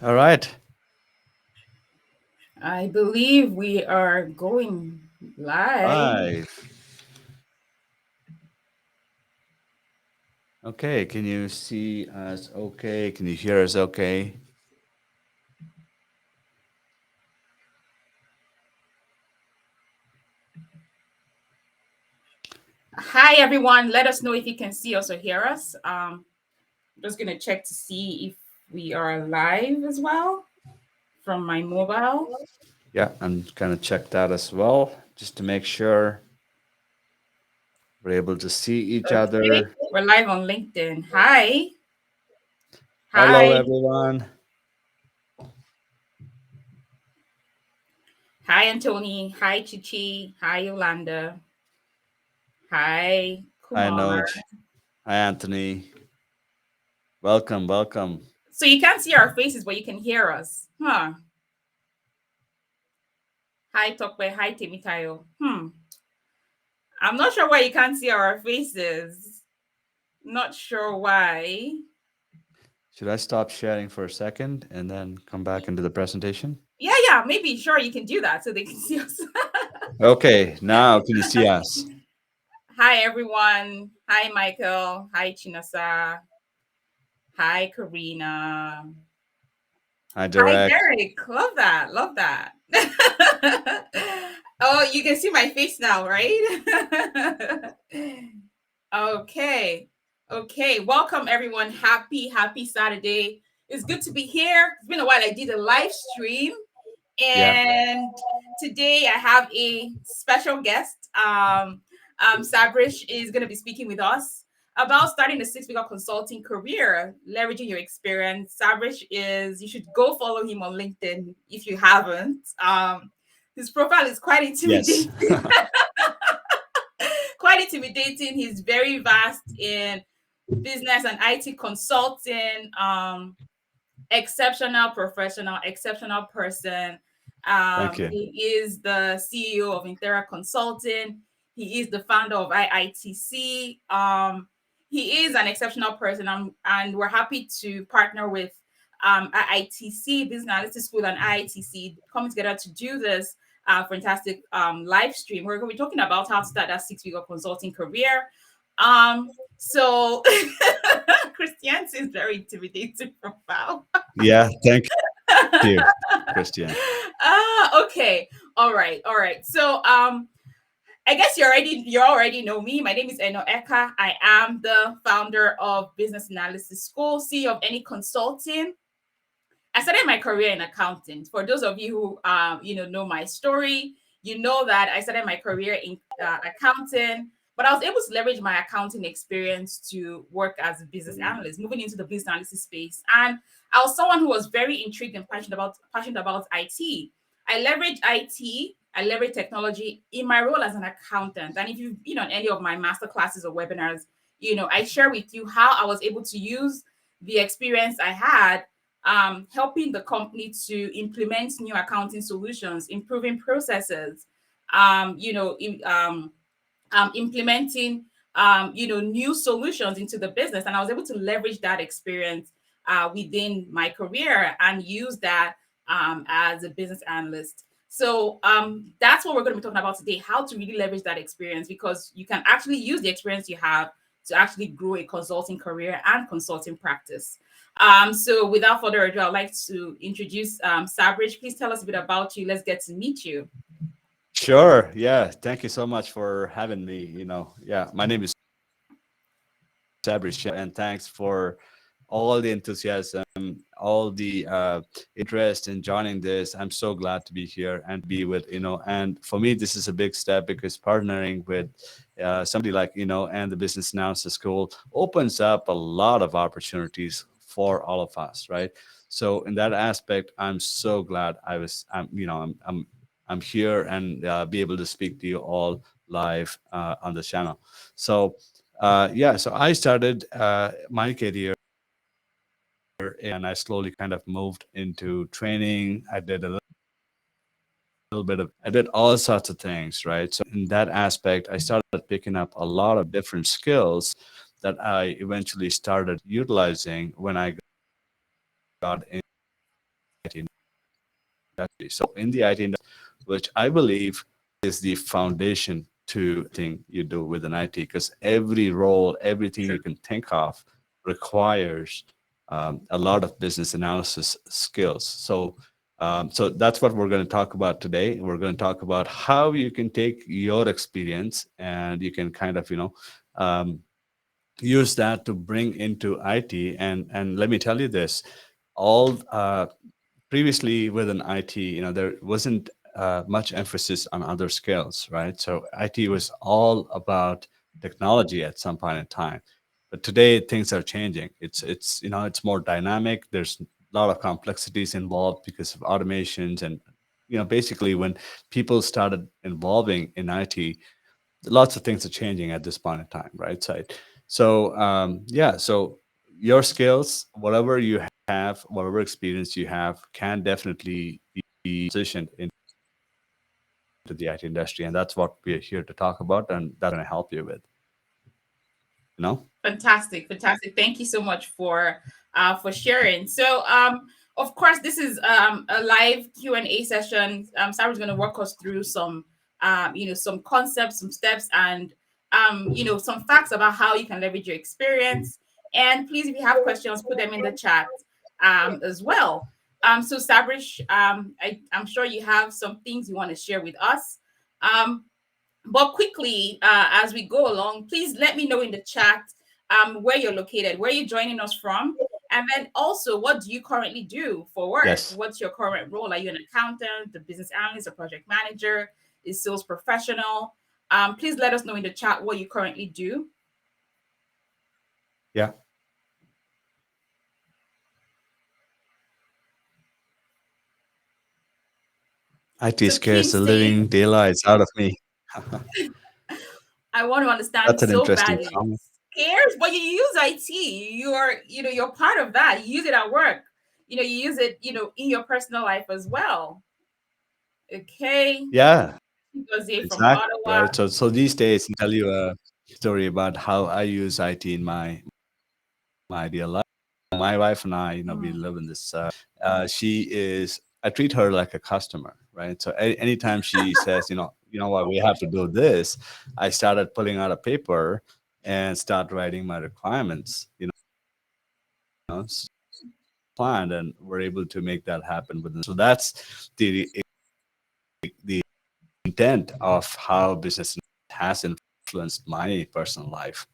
All right. I believe we are going live. Live. Okay. Can you see us okay? Can you hear us okay? Hi, everyone. Let us know if you can see us or hear us. I'm just going to check to see if we are live as well from my mobile. Yeah, I'm gonna check that as well, just to make sure we're able to see each Okay. other. We're live on LinkedIn. Hi. Hello, Hi. everyone. Hi, Antoni. Hi, Chichi. Hi, Yolanda. Hi, Hi, Kumar. Noj. Hi, Anthony. Welcome, welcome. So you can't see our faces, but you can hear us. Huh. Hi, Tokwe. Hi, Temitayo. I'm not sure why you can't see our faces. Not sure why. Should I stop sharing for a second and then come back into the presentation? Yeah, maybe sure you can do that so they can see us. Okay, now can you see us? Hi everyone. Hi Michael. Hi Chinasa. Hi Karina. Hi, Hi Derek. Derek. Love that. Love that. Oh, you can see my face now, right? Okay. Okay. Welcome everyone. Happy Saturday. It's good to be here. It's been a while. I did a live stream. Yeah. And today I have a special guest. Sabrish is going to be speaking with us about starting a six-figure consulting career, leveraging your experience. Sabrish is, you should go follow him on LinkedIn if you haven't. His profile is quite Yes. intimidating. Quite intimidating. He's very vast in business and IT consulting. Exceptional professional, exceptional person. Thank you. He is the CEO of Intera Consulting. He is the founder of IITC. He is an exceptional person, and we're happy to partner with IITC, Business Analytics School, and IITC coming together to do this fantastic live stream. We're going to be talking about how to start that six-figure consulting career. So Christianity is very intimidating profile. Yeah, thank you, Christian. Okay. All right. So I guess you already know me. My name is Eno Eka. I am the founder of Business Analysis School, CEO of Any Consulting. I started my career in accounting. For those of you who know my story, you know that I started my career in accounting, but I was able to leverage my accounting experience to work as a business analyst, moving into the business analysis space. And I was someone who was very intrigued and passionate about IT. I leverage IT, I leverage technology in my role as an accountant. And if you've been on any of my master classes or webinars, I share with you how I was able to use the experience I had helping the company to implement new accounting solutions, improving processes, implementing new solutions into the business. And I was able to leverage that experience within my career and use that as a business analyst. So that's what we're going to be talking about today: how to really leverage that experience, because you can actually use the experience you have to actually grow a consulting career and consulting practice. So without further ado, I'd like to introduce Sabrish. Please tell us a bit about you. Let's get to meet you. Sure. Yeah. Thank you so much for having me. Yeah, my name is Sabrish Chand, and thanks for all the enthusiasm, all the interest in joining this. I'm so glad to be here and be with, and for me, this is a big step because partnering with somebody like, and the Business Analysis School opens up a lot of opportunities for all of us, right? So in that aspect, I'm so glad I'm here and be able to speak to you all live on the channel. So yeah, so I started my career and I slowly kind of moved into training. I did a little bit of, I did all sorts of things, right? So in that aspect, I started picking up a lot of different skills that I eventually started utilizing when I got industry. So in the IT industry, which I believe is the foundation to everything you do within IT, because every role, everything you True. can think of requires a lot of business analysis skills. So that's what we're going to talk about today. We're going to talk about how you can take your experience and you can kind of, um, use that to bring into IT. And let me tell you this, all previously within IT, there wasn't much emphasis on other skills, right? So IT was all about technology at some point in time. But today things are changing. It's more dynamic. There's a lot of complexities involved because of automations and basically when people started involving in IT, lots of things are changing at this point in time, right? So your skills, whatever you have, whatever experience you have, can definitely be positioned into the IT industry, and that's what we're here to talk about, and that's going to help you with, you know. Fantastic, fantastic. Thank you so much for sharing. So of course this is a live Q&A session. Sarah's going to walk us through some some concepts, some steps, and some facts about how you can leverage your experience. And please, if you have questions, put them in the chat as well. So Sabrish, I'm sure you have some things you want to share with us. But quickly, as we go along, please let me know in the chat where you're located, where you're joining us from, and then also what do you currently do for work? Yes. What's your current role? Are you an accountant, a business analyst, a project manager, a sales professional? Please let us know in the chat what you currently do. Yeah. IT So scares Kim the says, living daylights out of me. I want to understand That's an so interesting badly. comment. Scares, but you use IT. You're part of that. You use it at work. You use it, in your personal life as well. Okay. Yeah, Jose from exactly. Ottawa. Right. So these days, I'll tell you a story about how I use IT in my ideal life. My wife and I, we Mm. live in this. She is. I treat her like a customer, right? So anytime she says, what, we have to do this, I started pulling out a paper and start writing my requirements. Planned, and we're able to make that happen within. So that's the intent of how business has influenced my personal life.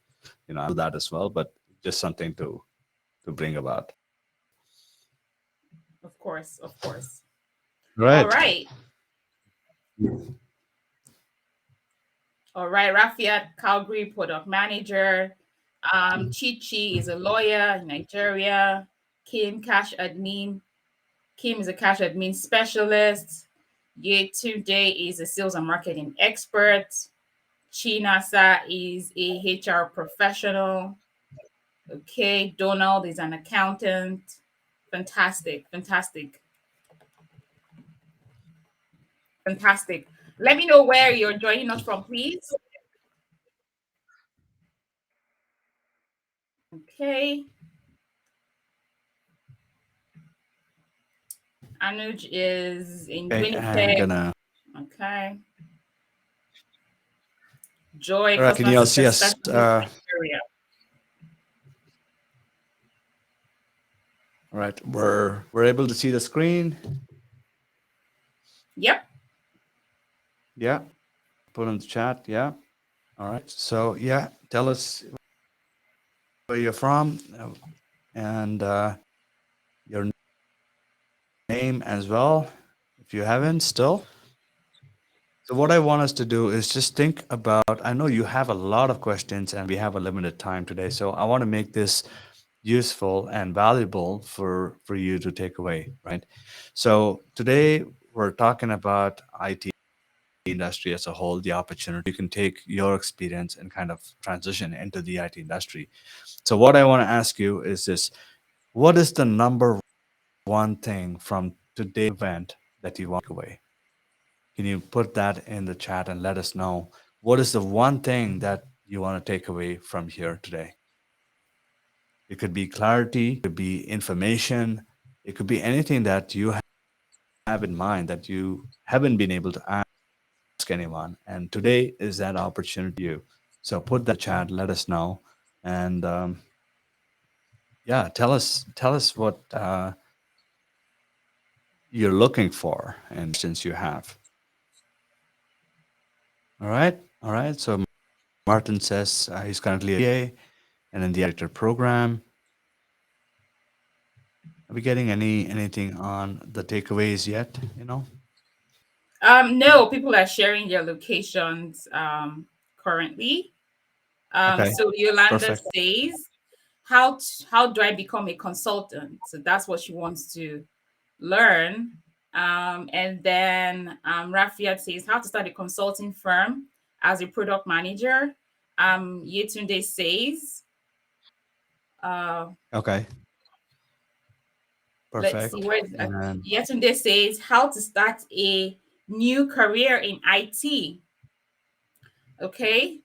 I do that as well, but just something to bring about. Of course, of course. All Right. right. All right. Rafiat Calgary, product manager. Chichi is a lawyer in Nigeria. Kim, cash admin. Kim is a cash admin specialist. Yetunde is a sales and marketing expert. Chinasa is a HR professional. Okay. Donald is an accountant. Fantastic. Fantastic. Fantastic. Let me know where you're joining us from, please. Okay. Anuj is in Okay, I'm Winnipeg. gonna. Okay. Joy, All right, can customer you all see success us? specialist, Nigeria. All right, we're able to see the screen. Yep. Yeah, put in the chat. Yeah. All right. So yeah, tell us where you're from and your name as well, if you haven't still. So what I want us to do is just think about. I know you have a lot of questions, and we have a limited time today. So I want to make this useful and valuable for you to take away, right? So today we're talking about IT industry as a whole, the opportunity you can take your experience and kind of transition into the IT industry. So what I want to ask you is this: what is the number one thing from today's event that you want to take away? Can you put that in the chat and let us know what is the one thing that you want to take away from here today? It could be clarity, it could be information, it could be anything that you have in mind that you haven't been able to ask anyone. And today is that opportunity for you. So put that in the chat, let us know. And yeah, tell us what you're looking for and questions you have. All right. So Martin says he's currently a BA and in the editor program. Are we getting anything on the takeaways yet? No, people are sharing their locations currently. Okay, So Yolanda perfect. says, how do I become a consultant? So that's what she wants to learn. And then Rafiat says, how to start a consulting firm as a product manager. Yetunde says, uh, Okay, let's see perfect. where is And Yetunde says, how to start a new career in IT. Okay.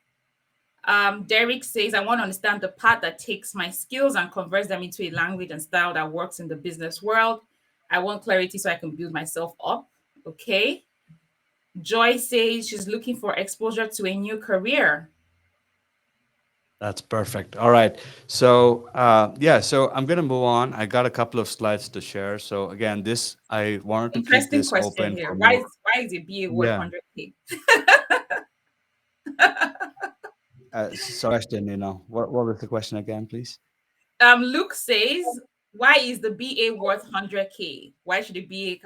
Derek says, I want to understand the part that takes my skills and converts them into a language and style that works in the business world. I want clarity so I can build myself up. Okay. Joy says she's looking for exposure to a new career. that's perfect. All right. So yeah, so I'm gonna move on. I got a couple of slides to share. So again, this I wanted to keep Interesting this question open here. for Why more. is a BA worth Yeah. 100K? So question, what was the question again, please? Luke says, why is the BA worth 100K? Why should the BA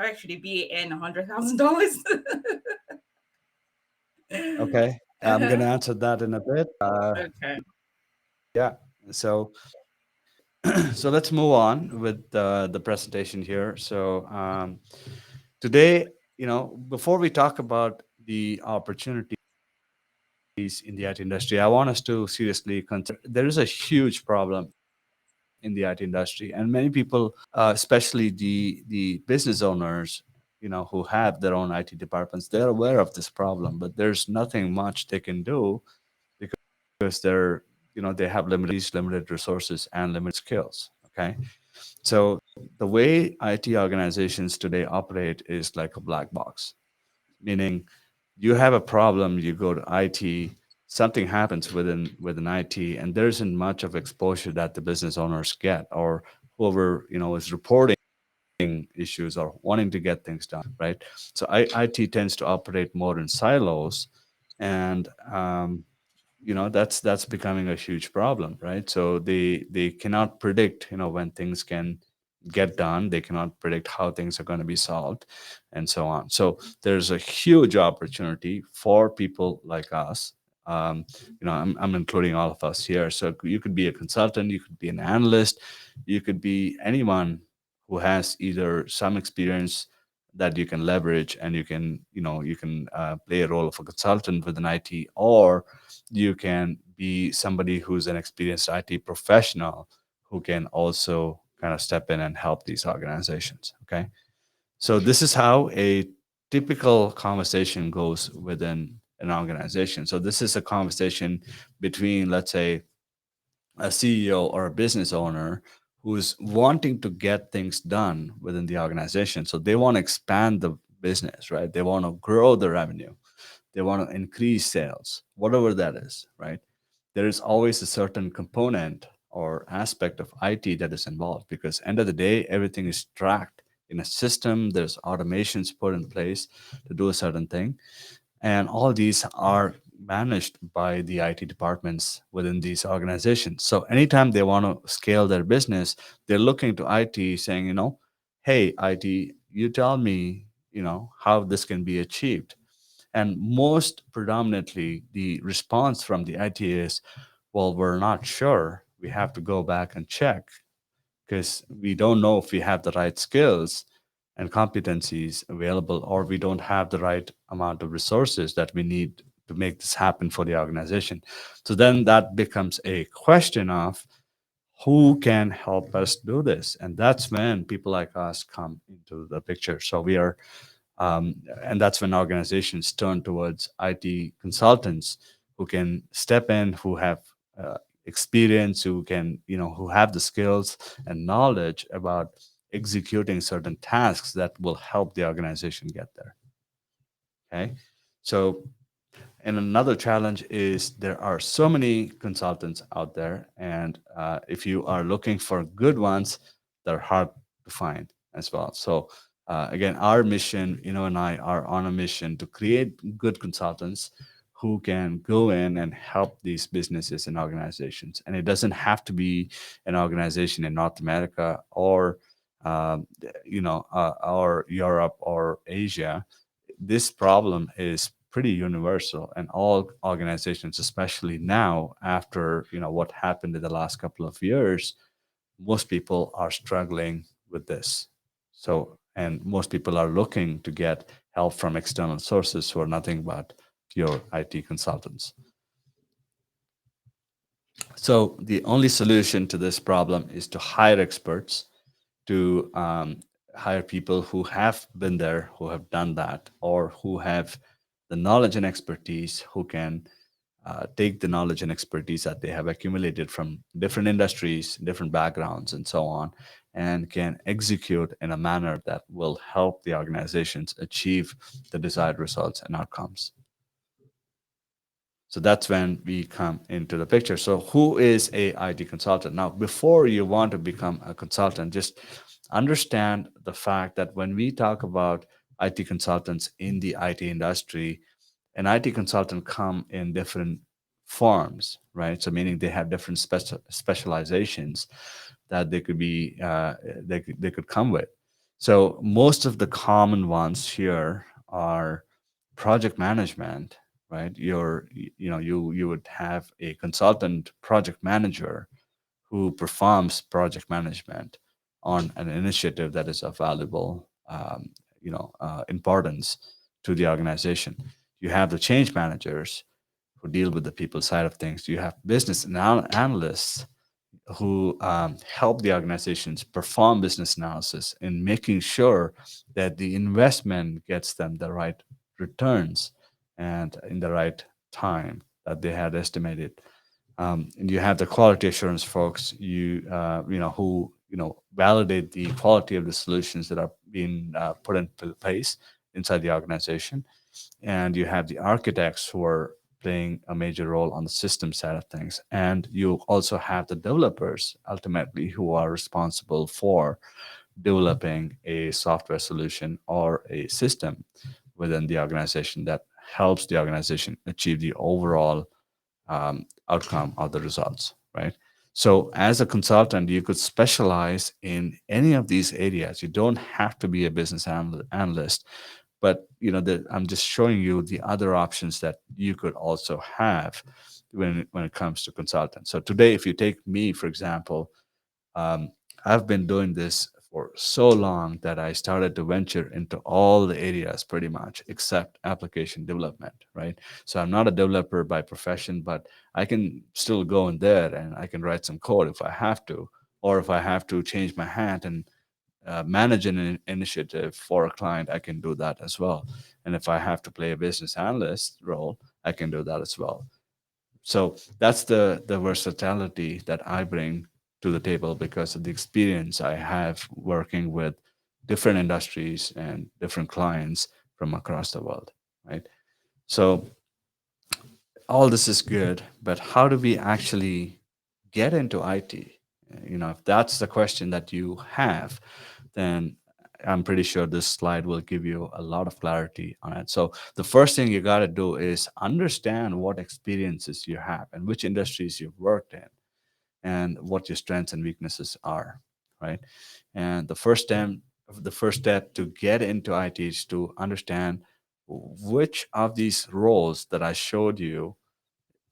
earn $100,000? Okay, I'm Uh-huh. gonna answer that in a bit. Okay. Yeah. So so let's move on with the presentation here. So today, before we talk about the opportunities in the IT industry, I want us to seriously consider there is a huge problem in the IT industry, and many people, especially the business owners, who have their own IT departments, they're aware of this problem, but there's nothing much they can do because they have limited resources and limited skills. Okay, so the way IT organizations today operate is like a black box, meaning you have a problem, you go to IT, something happens within IT, and there isn't much of exposure that the business owners get, or whoever is reporting issues or wanting to get things done, right? So IT tends to operate more in silos, and that's becoming a huge problem, right? So they cannot predict when things can get done. They cannot predict how things are going to be solved, and so on. So there's a huge opportunity for people like us. um, I'm including all of us here. So you could be a consultant, you could be an analyst, you could be anyone who has either some experience that you can leverage, and you can play a role of a consultant within IT, or you can be somebody who's an experienced IT professional who can also kind of step in and help these organizations. Okay. So this is how a typical conversation goes within an organization. So this is a conversation between, let's say, a CEO or a business owner who's wanting to get things done within the organization. So they want to expand the business, right? They want to grow the revenue, they want to increase sales, whatever that is, right? There is always a certain component or aspect of IT that is involved, because end of the day, everything is tracked in a system. There's automations put in place to do a certain thing, and all these are managed by the IT departments within these organizations. So anytime they want to scale their business, they're looking to IT saying, hey, IT, you tell me, how this can be achieved. And most predominantly, the response from the IT is, well, we're not sure. We have to go back and check because we don't know if we have the right skills and competencies available, or we don't have the right amount of resources that we need to make this happen for the organization. So then that becomes a question of who can help us do this. And that's when people like us come into the picture. So we are um, and that's when organizations turn towards IT consultants who can step in, who have experience, who can, who have the skills and knowledge about executing certain tasks that will help the organization get there. Okay. So, and another challenge is there are so many consultants out there, and if you are looking for good ones, they're hard to find as well. So, again, our mission, and I are on a mission to create good consultants who can go in and help these businesses and organizations. And it doesn't have to be an organization in North America or, or Europe or Asia. This problem is pretty universal, and all organizations, especially now after what happened in the last couple of years, most people are struggling with this. So, and most people are looking to get help from external sources who are nothing but pure IT consultants. So the only solution to this problem is to hire experts, to hire people who have been there, who have done that, or who have the knowledge and expertise, who can take the knowledge and expertise that they have accumulated from different industries, different backgrounds, and so on, and can execute in a manner that will help the organizations achieve the desired results and outcomes. So that's when we come into the picture. So who is a IT consultant? Now, before you want to become a consultant, just understand the fact that when we talk about IT consultants in the IT industry, an IT consultant come in different forms, right? So meaning they have different specializations that they could be they could come with. So most of the common ones here are project management, right? You would have a consultant project manager who performs project management on an initiative that is of valuable importance to the organization. You have the change managers who deal with the people side of things. You have business analysts who help the organizations perform business analysis in making sure that the investment gets them the right returns and in the right time that they had estimated. And you have the quality assurance folks, who validate the quality of the solutions that are being put in place inside the organization. And you have the architects who are playing a major role on the system side of things. And you also have the developers ultimately who are responsible for developing a software solution or a system within the organization that helps the organization achieve the overall outcome of the results, right? So, as a consultant, you could specialize in any of these areas. You don't have to be a business analyst, but I'm just showing you the other options that you could also have when it comes to consultants. So today, if you take me for example, um, I've been doing this for so long that I started to venture into all the areas pretty much except application development, right? So I'm not a developer by profession, but I can still go in there and I can write some code if I have to, or if I have to change my hat and manage an initiative for a client, I can do that as well. And if I have to play a business analyst role, I can do that as well. So that's the versatility that I bring to the table because of the experience I have working with different industries and different clients from across the world, right? So all this is good, but how do we actually get into IT? If that's the question that you have, then I'm pretty sure this slide will give you a lot of clarity on it. So the first thing you got to do is understand what experiences you have and which industries you've worked in and what your strengths and weaknesses are, right? And the first step to get into IT is to understand which of these roles that I showed you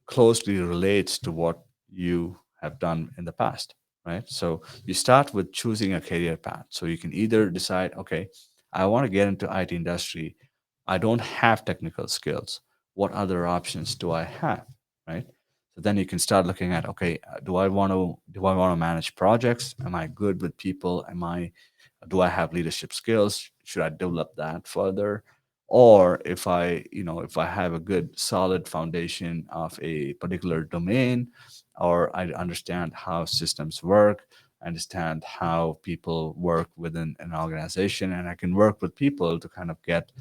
closely relates to what you have done in the past, right? So you start with choosing a career path. So you can either decide, okay, I want to get into IT industry. I don't have technical skills. What other options do I have, right? So then you can start looking at, okay, do I want to manage projects? Am I good with people? Do I have leadership skills? Should I develop that further? Or if I have a good solid foundation of a particular domain, or I understand how systems work, I understand how people work within an organization, and I can work with people to kind of get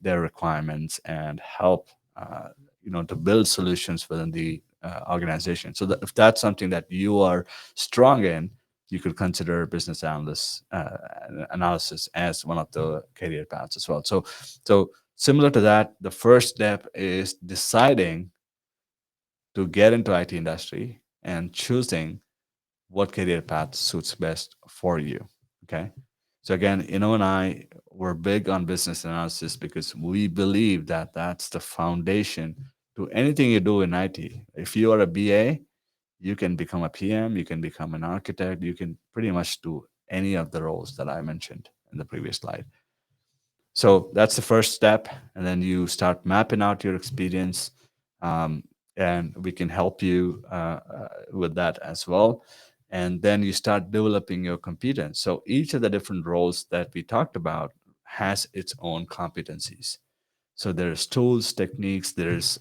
their requirements and help, to build solutions within the organization. So that if that's something that you are strong in, you could consider business analyst analysis as one of the career paths as well. So similar to that, the first step is deciding to get into IT industry and choosing what career path suits best for you. Okay. So again, and I were big on business analysis because we believe that that's the foundation to anything you do in IT. If you are a BA, you can become a PM, you can become an architect, you can pretty much do any of the roles that I mentioned in the previous slide. So that's the first step. And then you start mapping out your experience. Um, and we can help you with that as well. And then you start developing your competence. So each of the different roles that we talked about has its own competencies. So there's tools, techniques, there's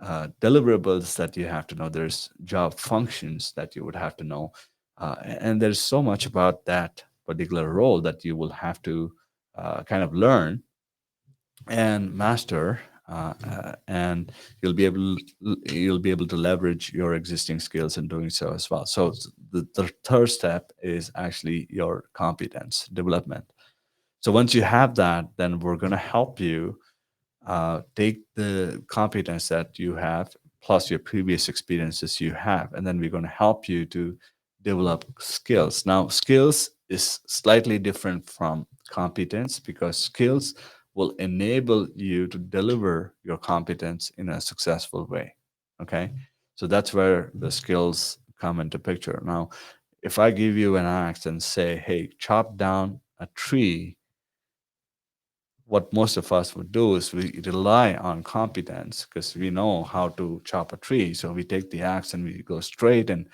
deliverables that you have to know. There's job functions that you would have to know, and there's so much about that particular role that you will have to kind of learn and master, and you'll be able to leverage your existing skills in doing so as well. So the third step is actually your competence development. So once you have that, then we're going to help you take the competence that you have plus your previous experiences you have, and then we're going to help you to develop skills. Now skills is slightly different from competence because skills will enable you to deliver your competence in a successful way. Okay, so that's where the skills come into picture. Now if I give you an axe and say, hey, chop down a tree, what most of us would do is we rely on competence because we know how to chop a tree. So we take the axe and we go straight and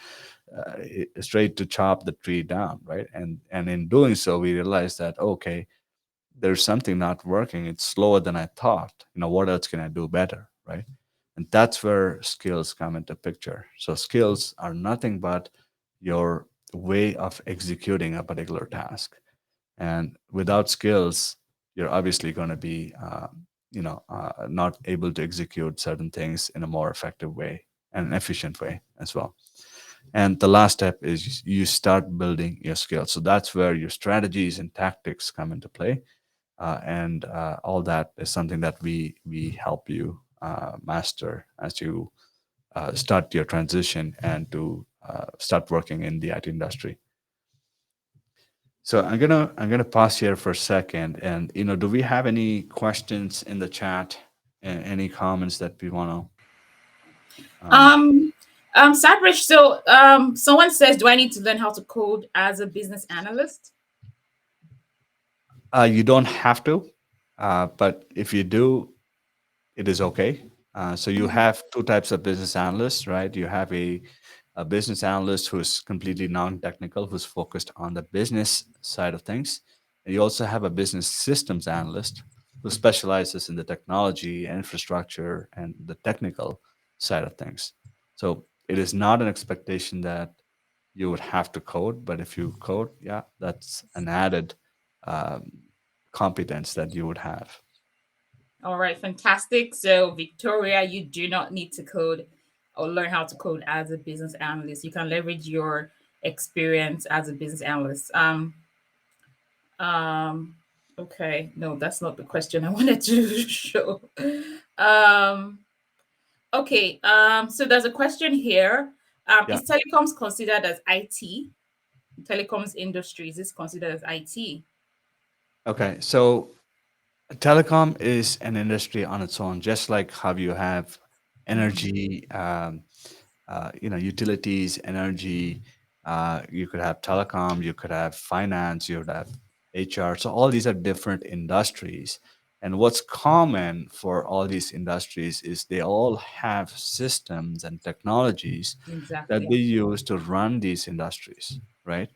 straight to chop the tree down, right? And in doing so, we realize that okay, there's something not working. It's slower than I thought. What else can I do better, right? And that's where skills come into picture. So skills are nothing but your way of executing a particular task, and without skills you're obviously going to be not able to execute certain things in a more effective way and an efficient way as well. And the last step is you start building your skills. So that's where your strategies and tactics come into play, and all that is something that we help you master as you start your transition and to start working in the IT industry. So I'm gonna pause here for a second, and do we have any questions in the chat? Any comments that we want to? Sabrish, so someone says, do I need to learn how to code as a business analyst? You don't have to, but if you do, it is okay. So you have two types of business analysts, right? You have a business analyst who's completely non-technical, who's focused on the business side of things. And you also have a business systems analyst who specializes in the technology, infrastructure, and the technical side of things. So it is not an expectation that you would have to code, but if you code, yeah, that's an added um, competence that you would have. All right, fantastic. So, Victoria, you do not need to code or learn how to code as a business analyst. You can leverage your experience as a business analyst. Um, okay, no, that's not the question I wanted to show. Um, okay, so there's a question here. Yeah. Is telecoms considered as IT? Telecoms industry, is this considered as IT? Okay. So telecom is an industry on its own, just like how you have Mm-hmm. energy, utilities, energy. You could have telecom, you could have finance, you would have HR. So all these are different industries. And what's common for all these industries is they all have systems and technologies that Exactly. they use to run these industries, right?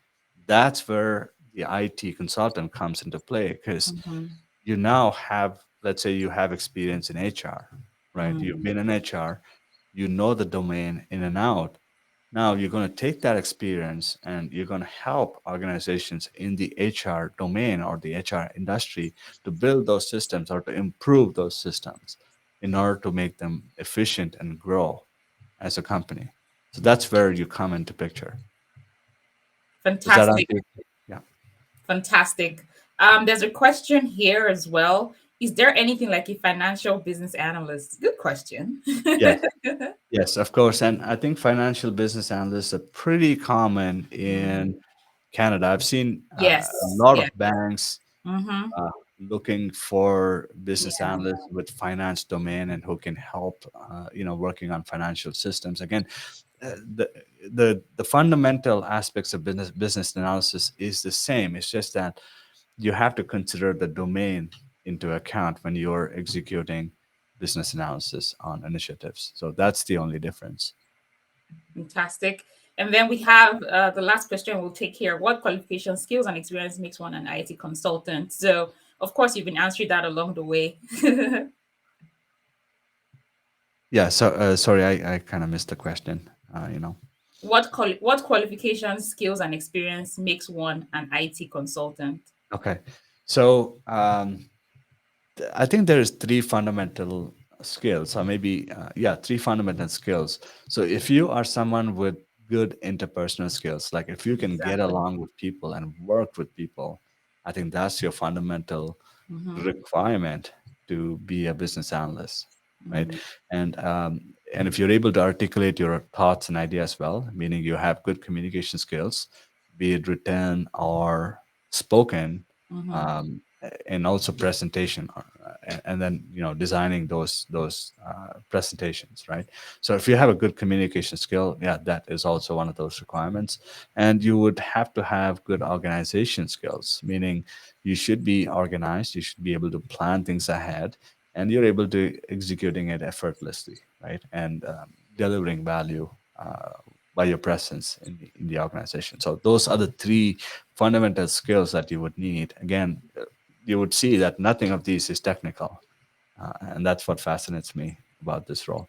That's where the IT consultant comes into play because Mm-hmm. you now have, let's say you have experience in HR, right? You've Mm, been in HR, you know the domain in and out. Now you're going to take that experience and you're going to help organizations in the HR domain or the HR industry to build those systems or to improve those systems in order to make them efficient and grow as a company. So that's where you come into picture. Does that Fantastic. answer? Yeah. Fantastic. There's a question here as well. Is there anything like a financial business analyst? Good question. Yes. Yes, of course. And I think financial business analysts are pretty common Mm, in Canada. I've seen a yes. lot Yeah. of banks Mm-hmm. uh, looking for business Yeah. analysts with finance domain and who can help, working on financial systems. Again, the the fundamental aspects of business analysis is the same. It's just that you have to consider the domain into account when you're executing business analysis on initiatives. So that's the only difference. Fantastic. And then we have the last question we'll take here. What qualifications, skills, and experience makes one an IT consultant? So, of course, you've been answering that along the way. Yeah. So sorry, I kind of missed the question. What qualifications, skills, and experience makes one an IT consultant? Okay. So I think there's three fundamental skills, or maybe yeah, three fundamental skills. So if you are someone with good interpersonal skills, like if you can get Exactly. along with people and work with people, I think that's your fundamental Mm-hmm. requirement to be a business analyst, right? Mm-hmm. And and if you're able to articulate your thoughts and ideas well, meaning you have good communication skills, be it written or spoken, Mm-hmm. and also presentation, and then designing those presentations, right? So if you have a good communication skill, yeah, that is also one of those requirements. And you would have to have good organization skills, meaning you should be organized, you should be able to plan things ahead, and you're able to executing it effortlessly, right? And delivering value by your presence in the organization. So those are the three fundamental skills that you would need. Again, you would see that nothing of these is technical, and that's what fascinates me about this role.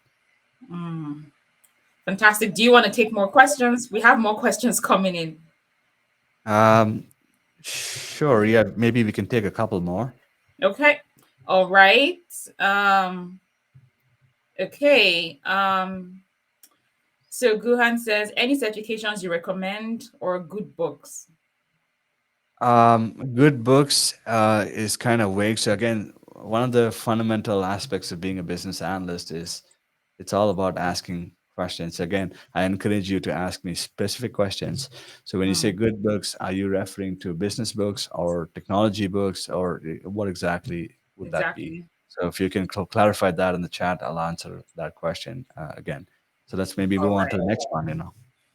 Mm. Fantastic. Do you want to take more questions? We have more questions coming in. um, sure, yeah, maybe we can take a couple more. Okay. All right. Um, okay. So Guhan says, any certifications you recommend or good books? Good books is kind of vague. So again, one of the fundamental aspects of being a business analyst is it's all about asking questions. Again, I encourage you to ask me specific questions. So when you say Mm, good books, are you referring to business books or technology books, or what exactly would that be? exactly. So if you can clarify that in the chat, I'll answer that question again. So let's maybe All move on to right. the next one.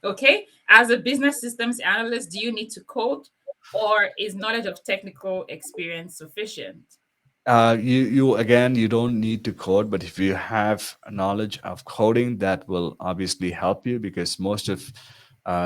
Okay. As a business systems analyst, do you need to code or is knowledge of technical experience sufficient? You again, you don't need to code, but if you have a knowledge of coding, that will obviously help you, because most of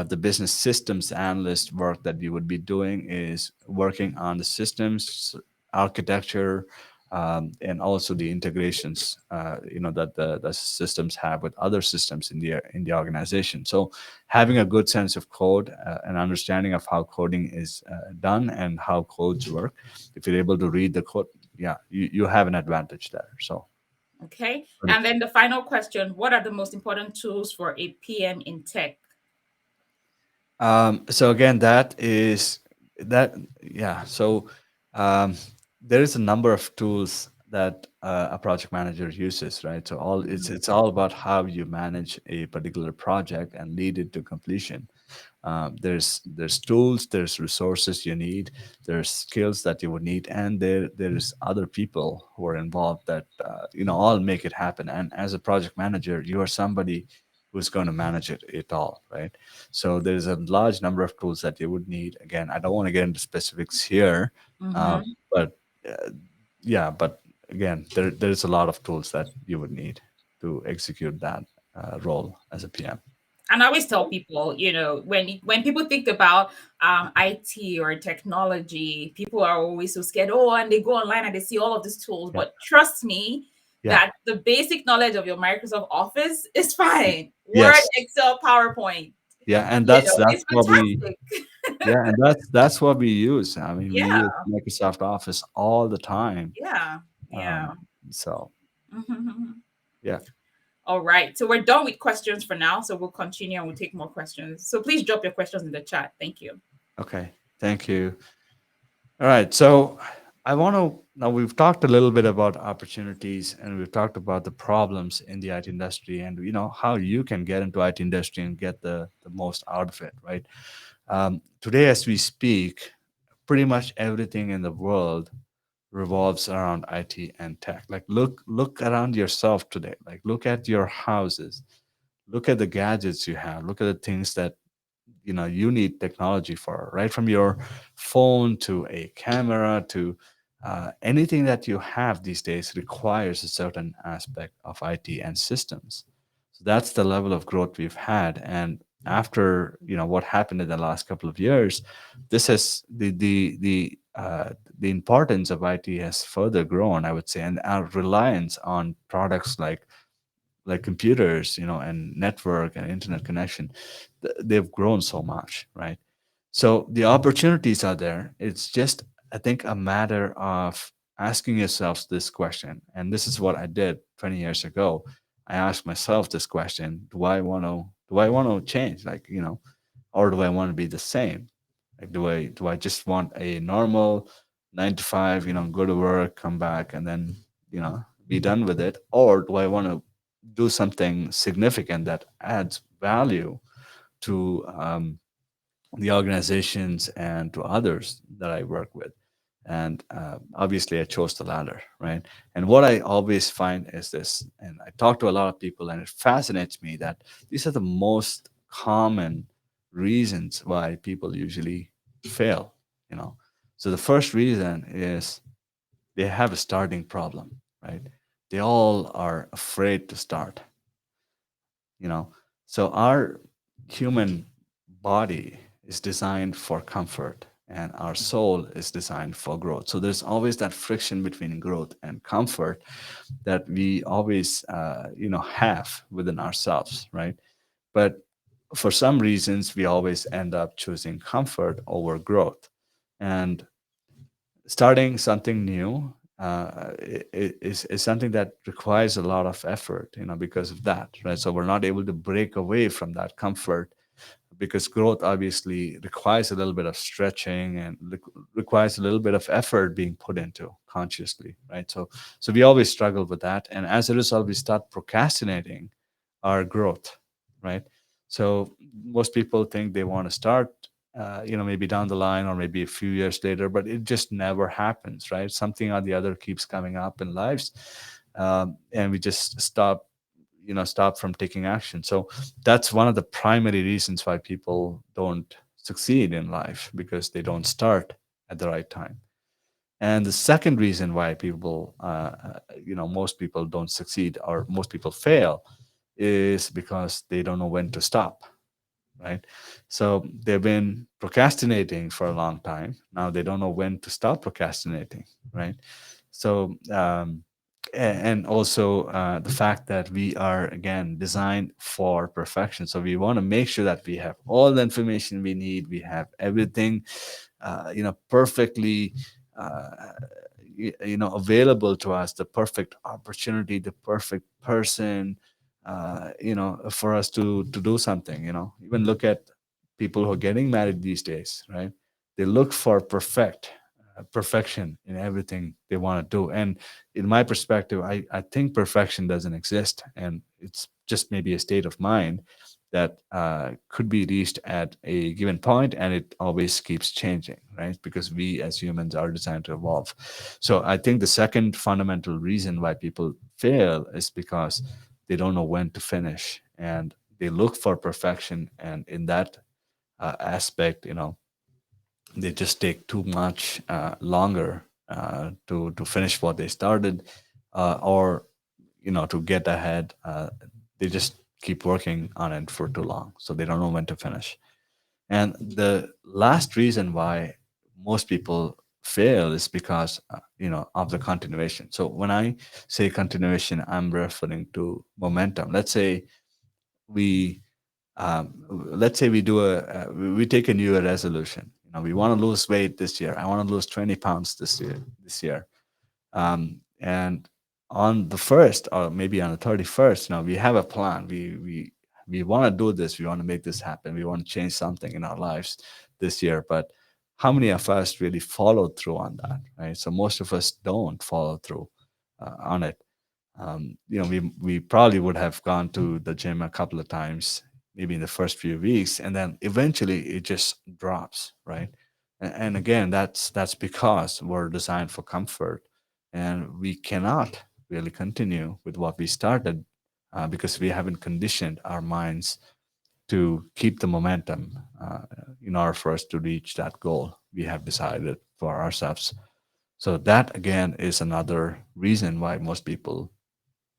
the business systems analyst work that you would be doing is working on the systems architecture, and also the integrations that the systems have with other systems in the organization. So having a good sense of code, and understanding of how coding is done and how codes work, if you're able to read the code, yeah, you have an advantage there. So Okay. And then the final question, what are the most important tools for a PM in tech? so again, that is that yeah. So um, there is a number of tools that a project manager uses, right? So all it's all about how you manage a particular project and lead it to completion. There's tools, there's resources you need, there's skills that you would need, and there's other people who are involved that all make it happen. And as a project manager, you are somebody who's going to manage it all, right? So there's a large number of tools that you would need. Again, I don't want to get into specifics here, Mm-hmm. but uh, yeah, but again, there's a lot of tools that you would need to execute that role as a PM. And I always tell people, when people think about IT or technology, people are always so scared. Oh, and they go online and they see all of these tools. Yeah. But trust me, Yeah. that the basic knowledge of your Microsoft Office is fine. Word, Yes. Excel, PowerPoint, Yeah, and you know, that's it's what we fantastic. yeah, and that's what we use. I mean, we use Yeah, Microsoft Office all the time. yeah, Um, yeah. so Mhm. yeah. All right. So we're done with questions for now. So we'll continue and we'll take more questions. So please drop your questions in the chat. Thank you. Okay. Thank you. All right. So I want to now we've talked a little bit about opportunities and we've talked about the problems in the IT industry and how you can get into IT industry and get the most out of it, right? Today, as we speak, pretty much everything in the world revolves around IT and tech. Like look around yourself today. Like look at your houses. Look at the gadgets you have. Look at the things that you need technology for, right from your phone to a camera to anything that you have these days requires a certain aspect of IT and systems. So that's the level of growth we've had. And after what happened in the last couple of years, this has the importance of IT has further grown, I would say, and our reliance on products like computers, and network and internet connection, they've grown so much, right? So the opportunities are there. It's just, I think, a matter of asking yourselves this question. And this is what I did 20 years ago. I asked myself this question: Do I want to change? Or do I want to be the same? Like, do I just want a normal 9 to 5, go to work, come back, and then be done with it, or do I want to do something significant that adds value to the organizations and to others that I work with? And obviously, I chose the latter, right? And what I always find is this, and I talk to a lot of people, and it fascinates me that these are the most common reasons why people usually fail. You know, so the first reason is they have a starting problem, right? They all are afraid to start, you know. So our human body is designed for comfort and our soul is designed for growth. So there's always that friction between growth and comfort that we always have within ourselves, right? But for some reasons we always end up choosing comfort over growth. And starting something new is something that requires a lot of effort, because of that, right? So we're not able to break away from that comfort because growth obviously requires a little bit of stretching and requires a little bit of effort being put into consciously, right? So we always struggle with that, and as a result we start procrastinating our growth, right? So most people think they want to start maybe down the line or maybe a few years later, but it just never happens, right? Something or the other keeps coming up in lives, and we just stop from taking action. So that's one of the primary reasons why people don't succeed in life, because they don't start at the right time. And the second reason why most people don't succeed or most people fail is because they don't know when to stop, right? So they've been procrastinating for a long time. Now they don't know when to stop procrastinating, right? So, and also the fact that we are, again, designed for perfection. So we want to make sure that we have all the information we need, we have everything, perfectly. Available to us, the perfect opportunity, the perfect person, for us to do something. Even look at people who are getting married these days, right? They look for perfection in everything they want to do. And in my perspective, I think perfection doesn't exist, and it's just maybe a state of mind that could be reached at a given point, and it always keeps changing, right? Because we as humans are designed to evolve. So I think the second fundamental reason why people fail is because they don't know when to finish, and they look for perfection, and in that aspect, they just take too much longer to finish what they started, or to get ahead. They just keep working on it for too long, so they don't know when to finish. And the last reason why most people fail is because of the continuation. So when I say continuation, I'm referring to momentum. We let's say we do we take a new year resolution. We want to lose weight this year. I want to lose 20 pounds this year. And on the first, or maybe on the 31st, we have a plan. We want to do this. We want to make this happen. We want to change something in our lives this year. But how many of us really follow through on that, right? So most of us don't follow through on it. We probably would have gone to the gym a couple of times, maybe in the first few weeks, and then eventually it just drops, right? And again, that's because we're designed for comfort, and we cannot really continue with what we started because we haven't conditioned our minds to keep the momentum in order for us to reach that goal we have decided for ourselves. So that again is another reason why most people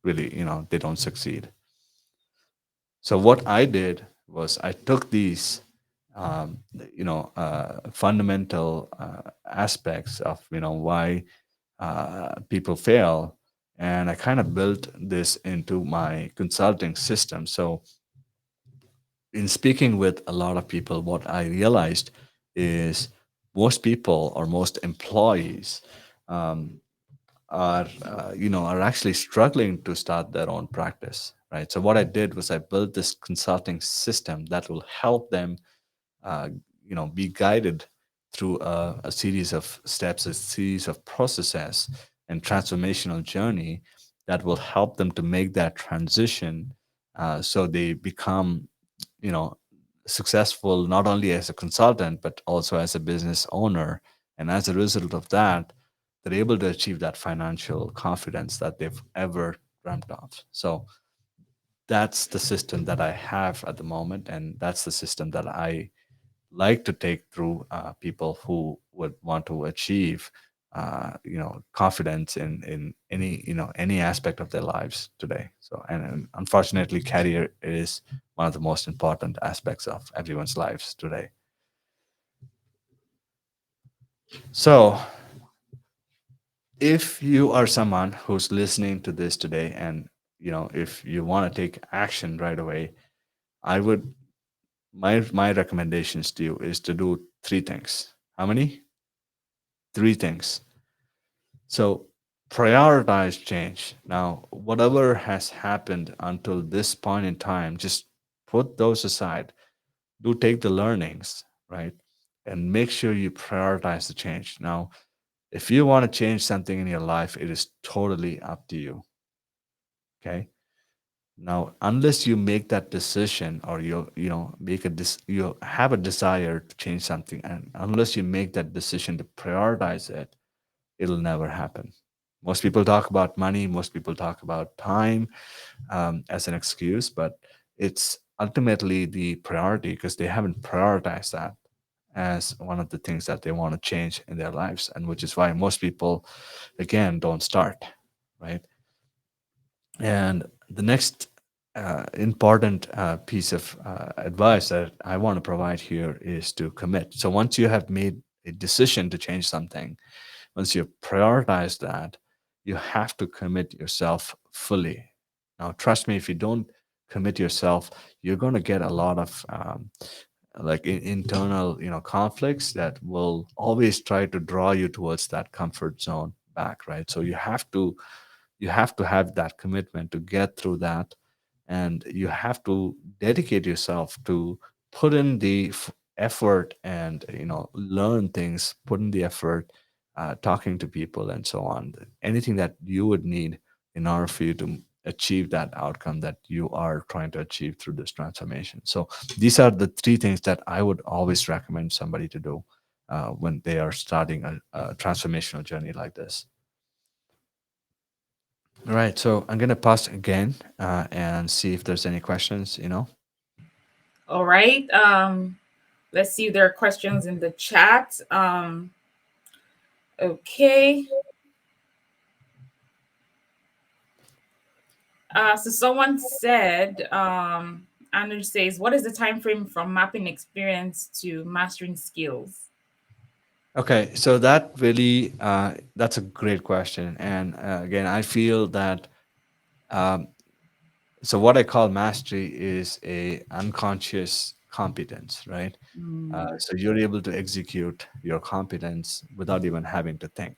really, they don't succeed. So what I did was I took these fundamental aspects of why people fail, and I kind of built this into my consulting system. So in speaking with a lot of people, what I realized is most people or most employees um, are actually struggling to start their own practice, right? So what I did was I built this consulting system that will help them uh, be guided through a series of steps, a series of processes and transformational journey that will help them to make that transition, so they become you know successful not only as a consultant but also as a business owner. And as a result of that, they're able to achieve that financial confidence that they've ever dreamt of. So that's the system that I have at the moment, and that's the system that I like to take through people who would want to achieve confidence in any aspect of their lives today. So, and unfortunately career is one of the most important aspects of everyone's lives today. So if you are someone who's listening to this today, and if you want to take action right away, I would my recommendations to you is to do three things. How many? Three things. So prioritize change. Now, whatever has happened until this point in time, just put those aside. Do take the learnings, right? And make sure you prioritize the change. Now, if you want to change something in your life, it is totally up to you. Okay. Now, unless you make that decision, or you have a desire to change something, and unless you make that decision to prioritize it, it'll never happen. Most people talk about money, most people talk about time as an excuse, but it's ultimately the priority because they haven't prioritized that as one of the things that they want to change in their lives, and which is why most people, again, don't start, right? And the next important piece of advice that I want to provide here is to commit. So once you have made a decision to change something, once you prioritize that, you have to commit yourself fully. Now, trust me, if you don't commit yourself, you're going to get a lot of internal, conflicts that will always try to draw you towards that comfort zone back, right? So you have to have that commitment to get through that, and you have to dedicate yourself to put in the effort and learn things, put in the effort, talking to people and so on, anything that you would need in order for you to achieve that outcome that you are trying to achieve through this transformation. So these are the three things that I would always recommend somebody to do when they are starting a transformational journey like this. All right, so I'm gonna pause again and see if there's any questions. All right. Let's see if there are questions in the chat. Okay. So someone said, Andrew says, what is the time frame from mapping experience to mastering skills? Okay, so that really that's a great question, and again, I feel that um, so what I call mastery is a unconscious competence, right? Mm, So you're able to execute your competence without even having to think,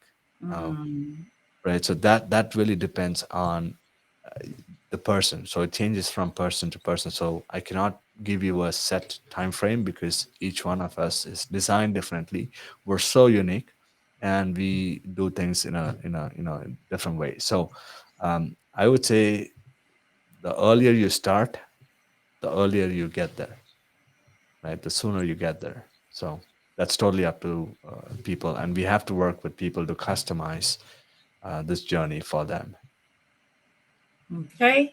uh, mm, right? So that really depends on the person. So it changes from person to person. So I cannot give you a set time frame because each one of us is designed differently. We're so unique, and we do things in a different way. So I would say the earlier you start, the earlier you get there, right? The sooner you get there. So that's totally up to people, and we have to work with people to customize this journey for them. okay,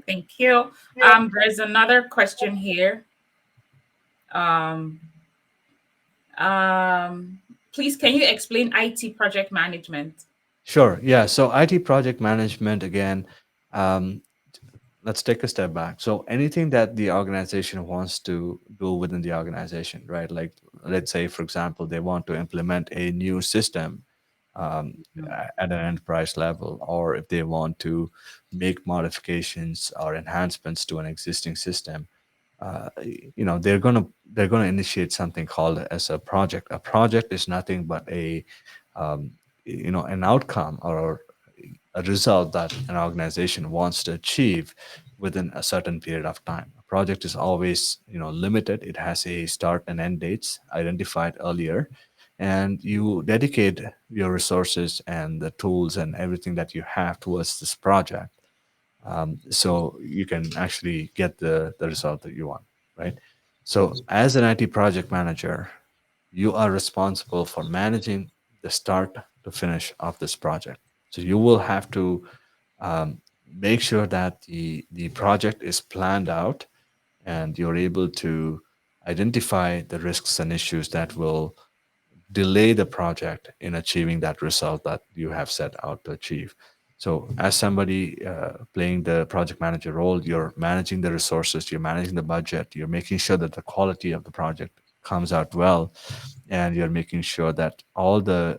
thank you. There's another question here. Um, um, please, can you explain IT project management? Sure. Yeah. So IT project management again. Um, let's take a step back. So anything that the organization wants to do within the organization, right? Like let's say, for example, they want to implement a new system um, at an enterprise level, or if they want to make modifications or enhancements to an existing system, they're gonna initiate something called as a project. A project is nothing but um, an outcome or a result that an organization wants to achieve within a certain period of time. A project is always limited. It has a start and end dates identified earlier, and you dedicate your resources and the tools and everything that you have towards this project, so you can actually get the result that you want, right? So as an IT project manager, you are responsible for managing the start to finish of this project. So you will have to um, make sure that the project is planned out, and you're able to identify the risks and issues that will delay the project in achieving that result that you have set out to achieve. So, as somebody playing the project manager role, you're managing the resources, you're managing the budget, you're making sure that the quality of the project comes out well, and you're making sure that all the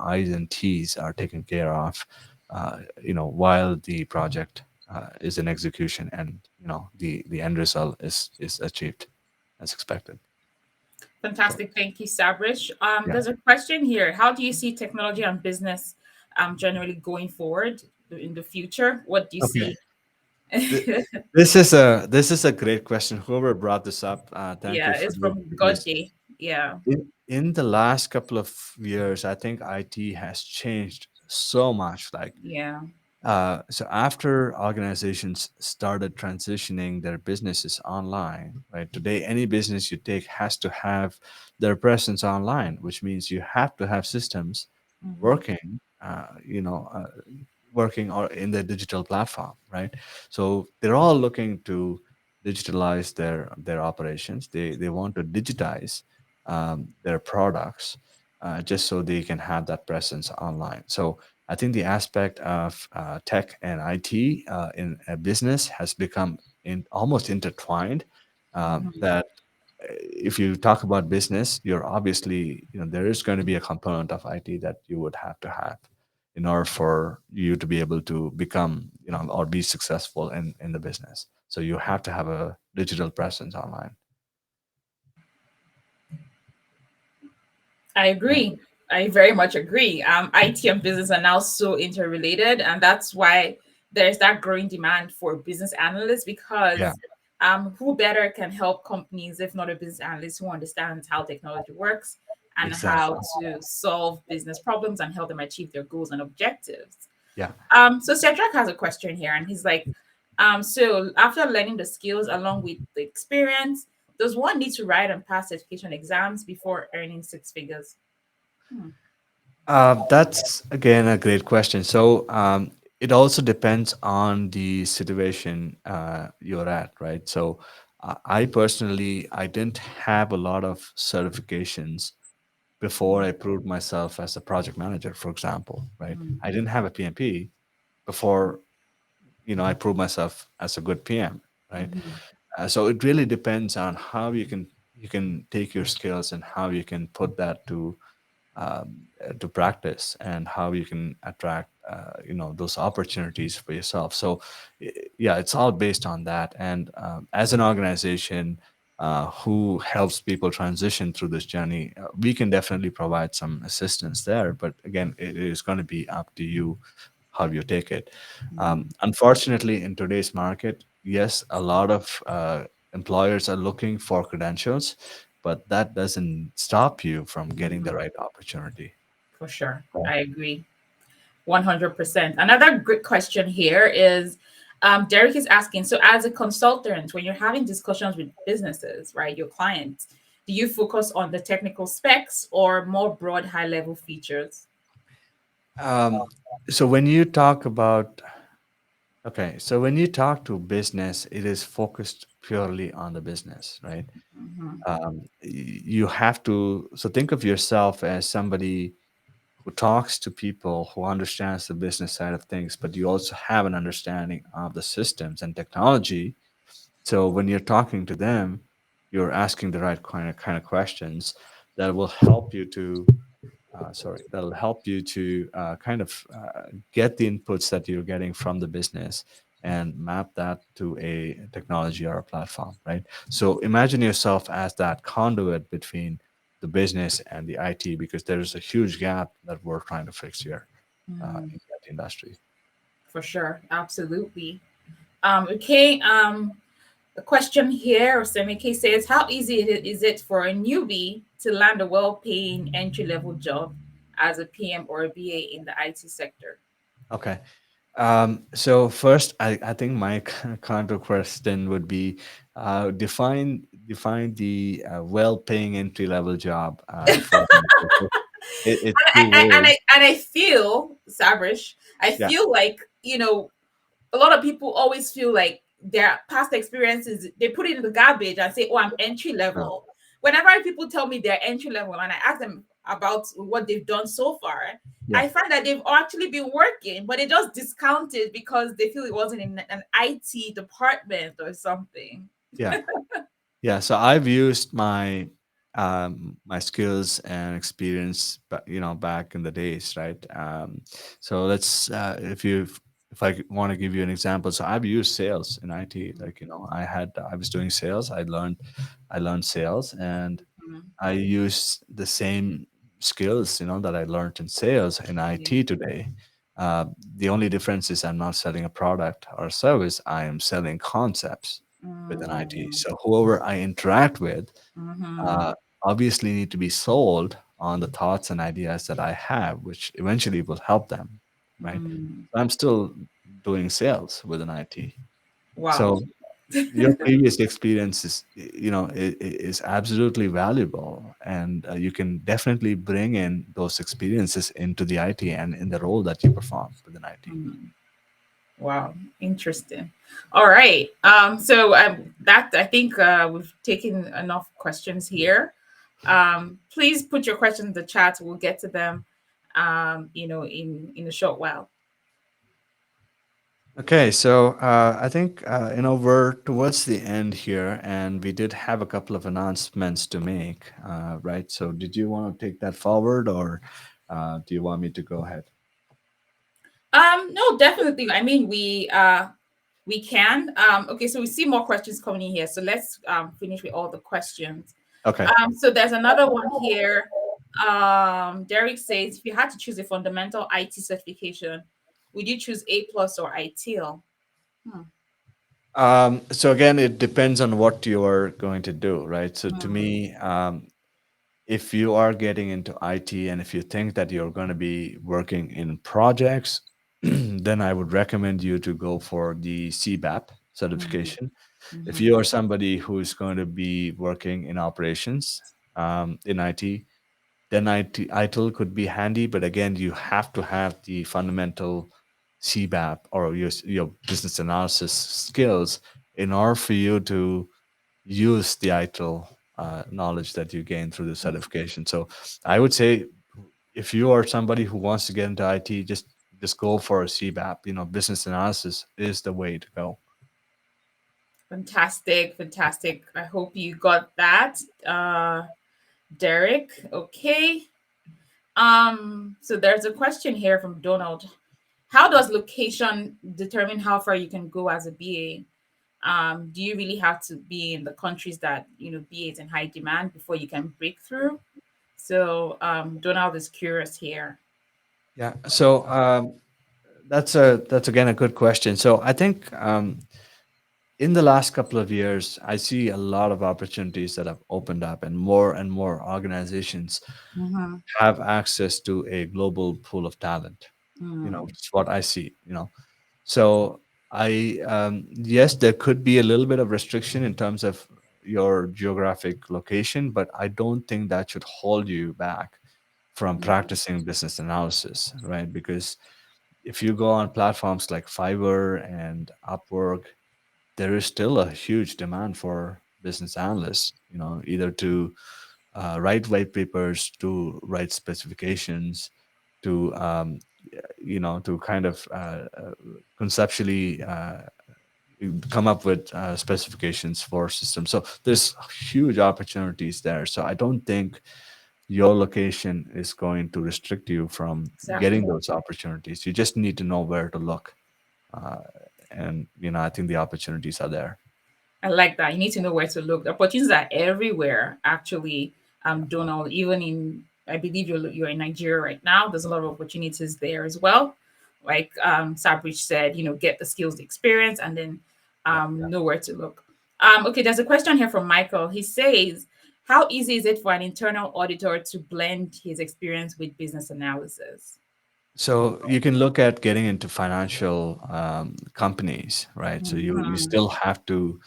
I's and T's are taken care of, while the project is in execution, and the end result is achieved as expected. So, Fantastic. Thank you, Sabrish. yeah. There's a question here. How do you see technology and business generally going forward in the future? What do you Okay. see? This is a great question. Whoever brought this up, thank you Yeah, for it's this, from God because Day. Yeah, in the last couple of years, I think IT has changed so much. Like, yeah. so after organizations started transitioning their businesses online, right? Today, any business you take has to have their presence online, which means you have to have systems Hmm. working, working or in the digital platform, right? So they're all looking to digitalize their operations. They want to digitize their products, just so they can have that presence online. So I think the aspect of tech and IT in a business has become almost intertwined. Hmm. That if you talk about business, you're obviously, there is going to be a component of IT that you would have to have in order for you to be able to become, or be successful in the business. So you have to have a digital presence online. I Yeah. agree. I very much agree. IT and business are now so interrelated, and that's why there's that growing demand for business analysts Yeah. because who better can help companies if not a business analyst who understands how technology works and how Exactly. to solve business problems and help them achieve their goals and objectives. Yeah. So Cedric has a question here, and he's like, so after learning the skills along with the experience, does one need to write and pass certification exams before earning six figures? Hmm. That's again a great question. So it also depends on the situation you're at, right? So I personally, I didn't have a lot of certifications before I proved myself as a project manager, for example, right? Mm, I didn't have a PMP before, I proved myself as a good PM, right? mhm. So it really depends on how you can take your skills and how you can put that to to practice, and how you can attract those opportunities for yourself. So yeah, it's all based on that. And as an organization who helps people transition through this journey, we can definitely provide some assistance there, but again, it is going to be up to you how you take it. Unfortunately, in today's market, yes, a lot of employers are looking for credentials, but that doesn't stop you from getting the right opportunity. For sure. Yeah. I agree. 100%. Another good question here is Derek is asking, so as a consultant, when you're having discussions with businesses, right, your clients, do you focus on the technical specs or more broad high level features? Um, so when you talk about Okay, so when you talk to business, it is focused purely on the business, right? Mhm. You have to, so think of yourself as somebody who talks to people, who understands the business side of things, but you also have an understanding of the systems and technology. So when you're talking to them, you're asking the right kind of questions that will help you to that'll help you to get the inputs that you're getting from the business and map that to a technology or a platform, right? So imagine yourself as that conduit between the business and the IT, because there's a huge gap that we're trying to fix here in that industry. For sure. Absolutely. Okay. The question here, or Semike says, how easy is it for a newbie to land a well paying entry level job as a PM or a BA in the IT sector? Okay. So first, I think my counter question would be define the well-paying entry-level job for me. It's too vague. And I feel, Sabrish, I Yeah, feel like, a lot of people always feel like their past experiences, they put it in the garbage and say, oh, I'm entry no, level. Whenever people tell me they're entry level and I ask them about what they've done so far, yeah, I find that they've actually been working, but they just discount it because they feel it wasn't in an IT department or something. yeah. Yeah, so I've used my skills and experience, back in the days, right? So let's if I want to give you an example, so I've used sales in IT. Like, I was doing sales. I learned sales, and Mhm. I use the same skills, that I learned in sales in Yeah. IT today. The only difference is I'm not selling a product or a service. I am selling concepts within IT. Mm, So whoever I interact with, mhm, uh, obviously need to be sold on the thoughts and ideas that I have, which eventually will help them, right? mm. So I'm still doing sales within IT. Wow. So your previous experience is absolutely valuable, and you can definitely bring in those experiences into the IT and in the role that you perform within IT. Mm. Wow, interesting. All right. So that I think we've taken enough questions here. Please put your questions in the chat. We'll get to them. In a short while. Okay, so I think we're towards the end here, and we did have a couple of announcements to make, right? So did you want to take that forward, or do you want me to go ahead? No, definitely. I mean, we can. Okay, so we see more questions coming in here. So let's finish with all the questions. Okay. So there's another one here. Derek says, if you had to choose a fundamental IT certification, would you choose A plus or ITIL? Hmm. So again, it depends on what you're going to do, right? So to Mm, me, if you are getting into IT and if you think that you're going to be working in projects, then I would recommend you to go for the CBAP mhm, certification. If mhm, you are somebody who is going to be working in operations in IT, then ITIL could be handy. But again, you have to have the fundamental CBAP or your business analysis skills in order for you to use the ITIL knowledge that you gain through the certification. So I would say if you are somebody who wants to get into IT, just go for a CBAP. Business analysis is the way to go. fantastic, fantastic. I hope you got that, Derek. Okay. So there's a question here from Donald. How does location determine how far you can go as a BA? Do you really have to be in the countries that BA is in high demand before you can break through? So Donald is curious here. Yeah. So that's again a good question. So I think in the last couple of years, I see a lot of opportunities that have opened up, and more organizations Mm-hmm. have access to a global pool of talent. Mm, Which is what I see. So yes, there could be a little bit of restriction in terms of your geographic location, but I don't think that should hold you back from mm, practicing business analysis, right? Because if you go on platforms like Fiverr and Upwork, there is still a huge demand for business analysts, either to write white papers, to write specifications, to to kind of conceptually come up with specifications for systems. So there's huge opportunities there. So I don't think your location is going to restrict you from getting exactly. those opportunities. You just need to know where to look, uh, and I think the opportunities are there. I like that. You need to know where to look. The opportunities are everywhere, actually. Donald, even in, I believe you're in Nigeria right now. There's a lot of opportunities there as well. Like Sabrish said, get the skills, the experience, and then Yeah. know where to look. Okay, there's a question here from Michael. He says, "How easy is it for an internal auditor to blend his experience with business analysis?" So you can look at getting into financial companies, right? So you Mhm. still have to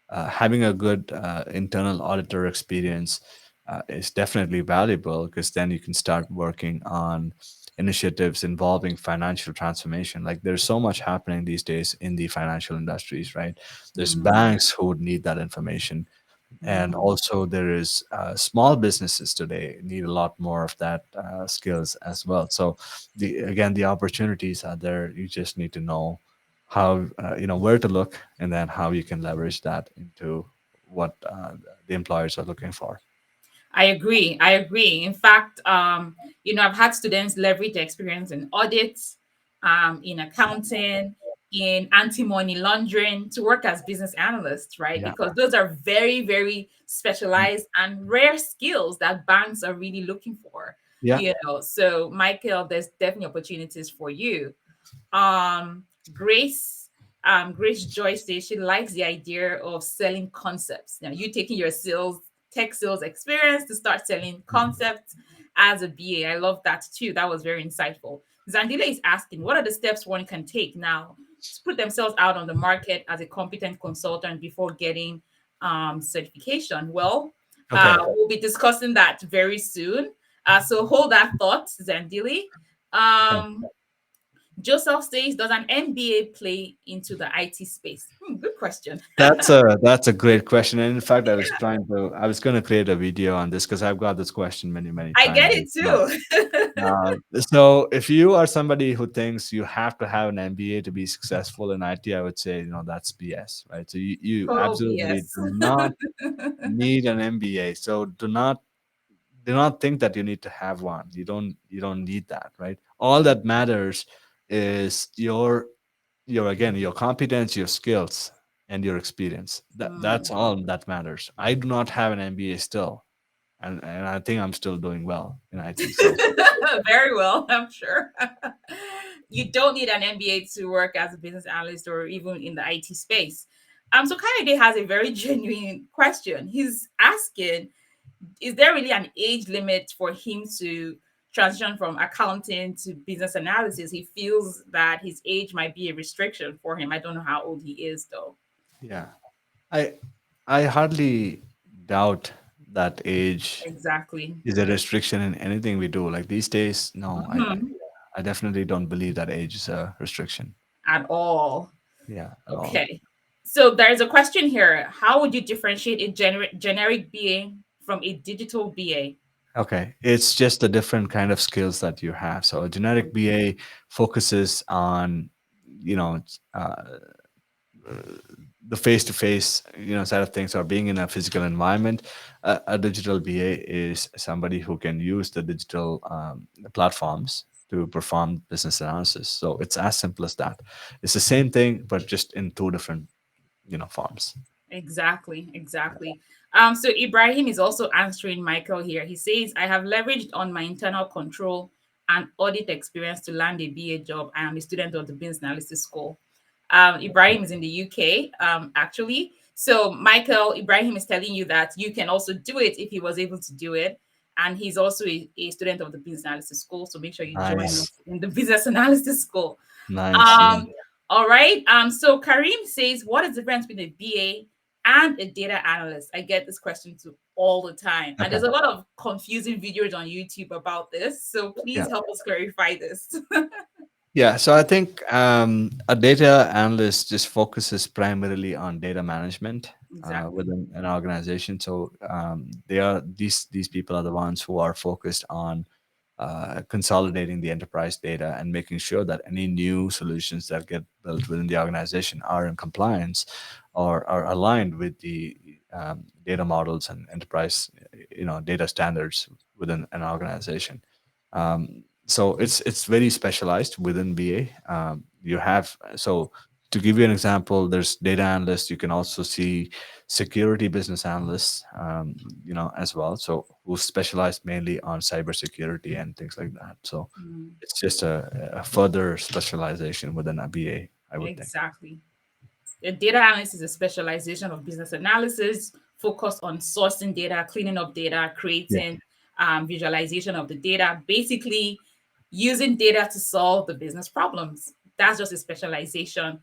having a good internal auditor experience is definitely valuable, because then you can start working on initiatives involving financial transformation. Like there's so much happening these days in the financial industries, right? There's Mhm. banks who would need that information, and Mhm. also there is small businesses today need a lot more of that skills as well. So the opportunities are there. You just need to know how where to look, and then how you can leverage that into what the employers are looking for. I agree. I agree. In fact, I've had students leverage their experience in audits, in accounting, in anti-money laundering to work as business analysts, right? Yeah. Because those are very, very specialized and rare skills that banks are really looking for. Yeah. So Michael, there's definitely opportunities for you. um grace Grace Joy says she likes the idea of selling concepts. Now you taking your tech sales experience to start selling concepts as a BA. I love that too. That was very insightful. Zandila is asking, what are the steps one can take now to put themselves out on the market as a competent consultant before getting certification? Well, Okay. we'll be discussing that very soon. So hold that thought, Zandili. Okay. um Joseph says, does an MBA play into the IT space? Good question. That's a great question. And in fact, I was going to create a video on this, because I've got this question many I get times it as well. too. So if you are somebody who thinks you have to have an MBA to be successful in IT, I would say, that's BS, right? So you Total absolutely BS. do not need an MBA. So do not think that you need to have one. You don't need that, right? All that matters is your competence, your skills, and your experience. That's Mm. all that matters. I do not have an MBA still, and I think I'm still doing well in IT. So Very well, I'm sure. You don't need an MBA to work as a business analyst or even in the IT space. So Kayode has a very genuine question. He's asking, is there really an age limit for him to transition from accounting to business analysis? He feels that his age might be a restriction for him. I don't know how old he is though. yeah, I I hardly doubt that age Exactly. is a restriction in anything we do. Like these days, no, Mhm. I definitely don't believe that age is a restriction. At all. Yeah, at all. Okay. So there's a question here. How would you differentiate a generic BA from a digital BA? Okay, it's just a different kind of skills that you have. So a generic BA focuses on, you know, uh, the face-to-face, side of things, or being in a physical environment, a digital BA is somebody who can use the digital platforms to perform business analysis. So it's as simple as that. It's the same thing, but just in two different, forms. Exactly, exactly. So Ibrahim is also answering Michael here. He says, I have leveraged on my internal control and audit experience to land a BA job. I am a student of the business analysis school. Ibrahim is in the UK, actually. So Michael, Ibrahim is telling you that you can also do it if he was able to do it. And he's also a student of the business analysis school. So make sure you join Nice, us in the business analysis school. nice. Yeah. Um, all right. So Karim says, what is the difference between a BA and a data analyst? I get this question too all the time. And Okay. there's a lot of confusing videos on YouTube about this. So please Yeah. help us clarify this. Yeah, so I think a data analyst just focuses primarily on data management Exactly. within an organization. So they are these people are the ones who are focused on consolidating the enterprise data and making sure that any new solutions that get built within the organization are in compliance or are aligned with the data models and enterprise, data standards within an organization. So it's very specialized within BA. You have so to give you an example, there's data analysts. You can also see security business analysts, as well. So who specialize mainly on cybersecurity and things like that. So Mm, it's just a further specialization within a BA, I would think. exactly. A data analyst is a specialization of business analysis focused on sourcing data, cleaning up data, Yeah. creating visualization of the data, basically using data to solve the business problems. That's just a specialization.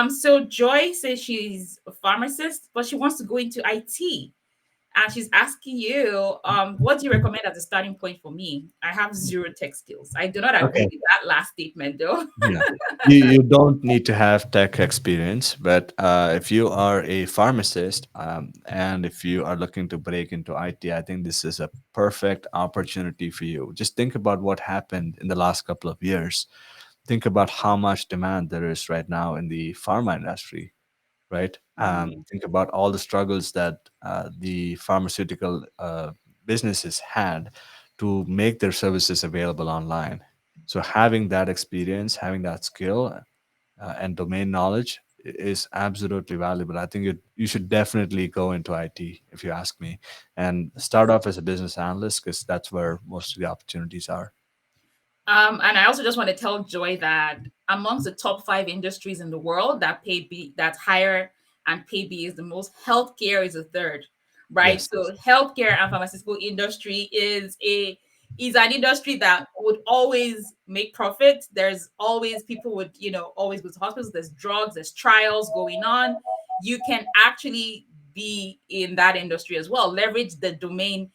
So Joy says she's a pharmacist, but she wants to go into IT. And she's asking you, what do you recommend as a starting point for me? I have zero tech skills. I do not agree Okay. with that last statement, though. Yeah. You don't need to have tech experience, but if you are a pharmacist and if you are looking to break into IT, I think this is a perfect opportunity for you. Just think about what happened in the last couple of years. Think about how much demand there is right now in the pharma industry, right? Mm, Think about all the struggles that the pharmaceutical businesses had to make their services available online. So having that experience, having that skill and domain knowledge is absolutely valuable. I think you should definitely go into IT if you ask me, and start off as a business analyst because that's where most of the opportunities are. and I also just want to tell Joy that amongst the top five industries in the world that that hire and pay B is the most, healthcare is a third, right? Yes. So healthcare and pharmaceutical industry is an industry that would always make profit. There's always people would, always go to hospitals. There's drugs, there's trials going on. You can actually be in that industry as well. Leverage the domain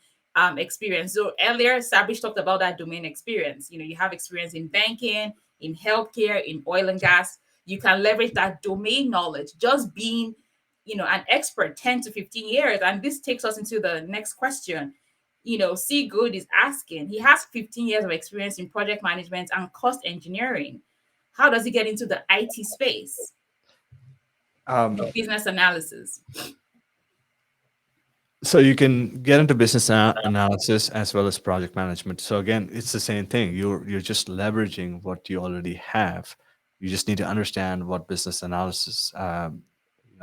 experience. So earlier, Sabrish talked about that domain experience. You have experience in banking, in healthcare, in oil and gas. You can leverage that domain knowledge, just being, an expert 10 to 15 years. And this takes us into the next question. C Good is asking, he has 15 years of experience in project management and cost engineering. How does he get into the IT space Um, for business analysis? So you can get into business analysis as well as project management. So again, it's the same thing. You're just leveraging what you already have. You just need to understand what business analysis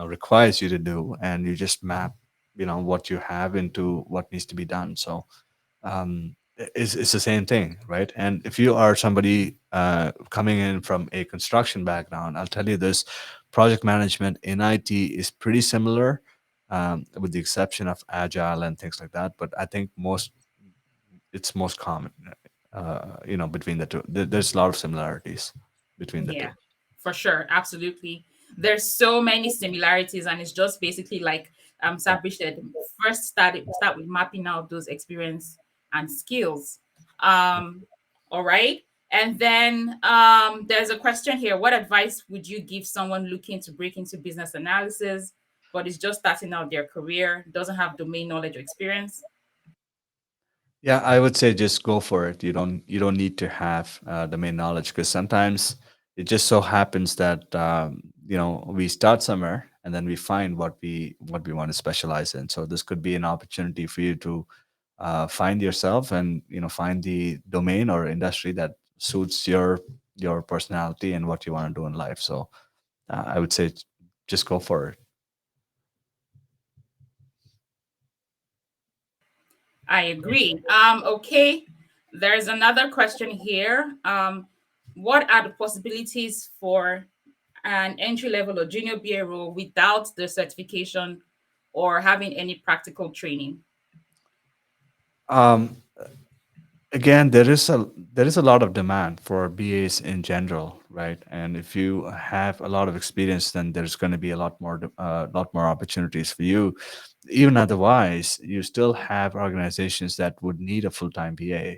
requires you to do, and you just map what you have into what needs to be done. So it's the same thing, right? And if you are somebody coming in from a construction background, I'll tell you this: project management in IT is pretty similar, with the exception of agile and things like that. But I think it's most common, between the two. There's a lot of similarities between the two. Yeah, for sure. Absolutely. There's so many similarities, and it's just basically like Sabri said, first start with mapping out those experience and skills. Um, all right. And then there's a question here. What advice would you give someone looking to break into business analysis, but is just starting out their career, doesn't have domain knowledge or experience? Yeah, I would say just go for it. You don't need to have domain knowledge because sometimes it just so happens that we start somewhere and then we find what we want to specialize in. So this could be an opportunity for you to find yourself, and find the domain or industry that suits your personality and what you want to do in life. So I would say just go for it. I agree. Okay. There's another question here. What are the possibilities for an entry level or junior BA role without the certification or having any practical training? Um, Again, there is a lot of demand for BAs in general, right? And if you have a lot of experience, then there's going to be a lot more opportunities for you. Even otherwise, you still have organizations that would need a full-time BA,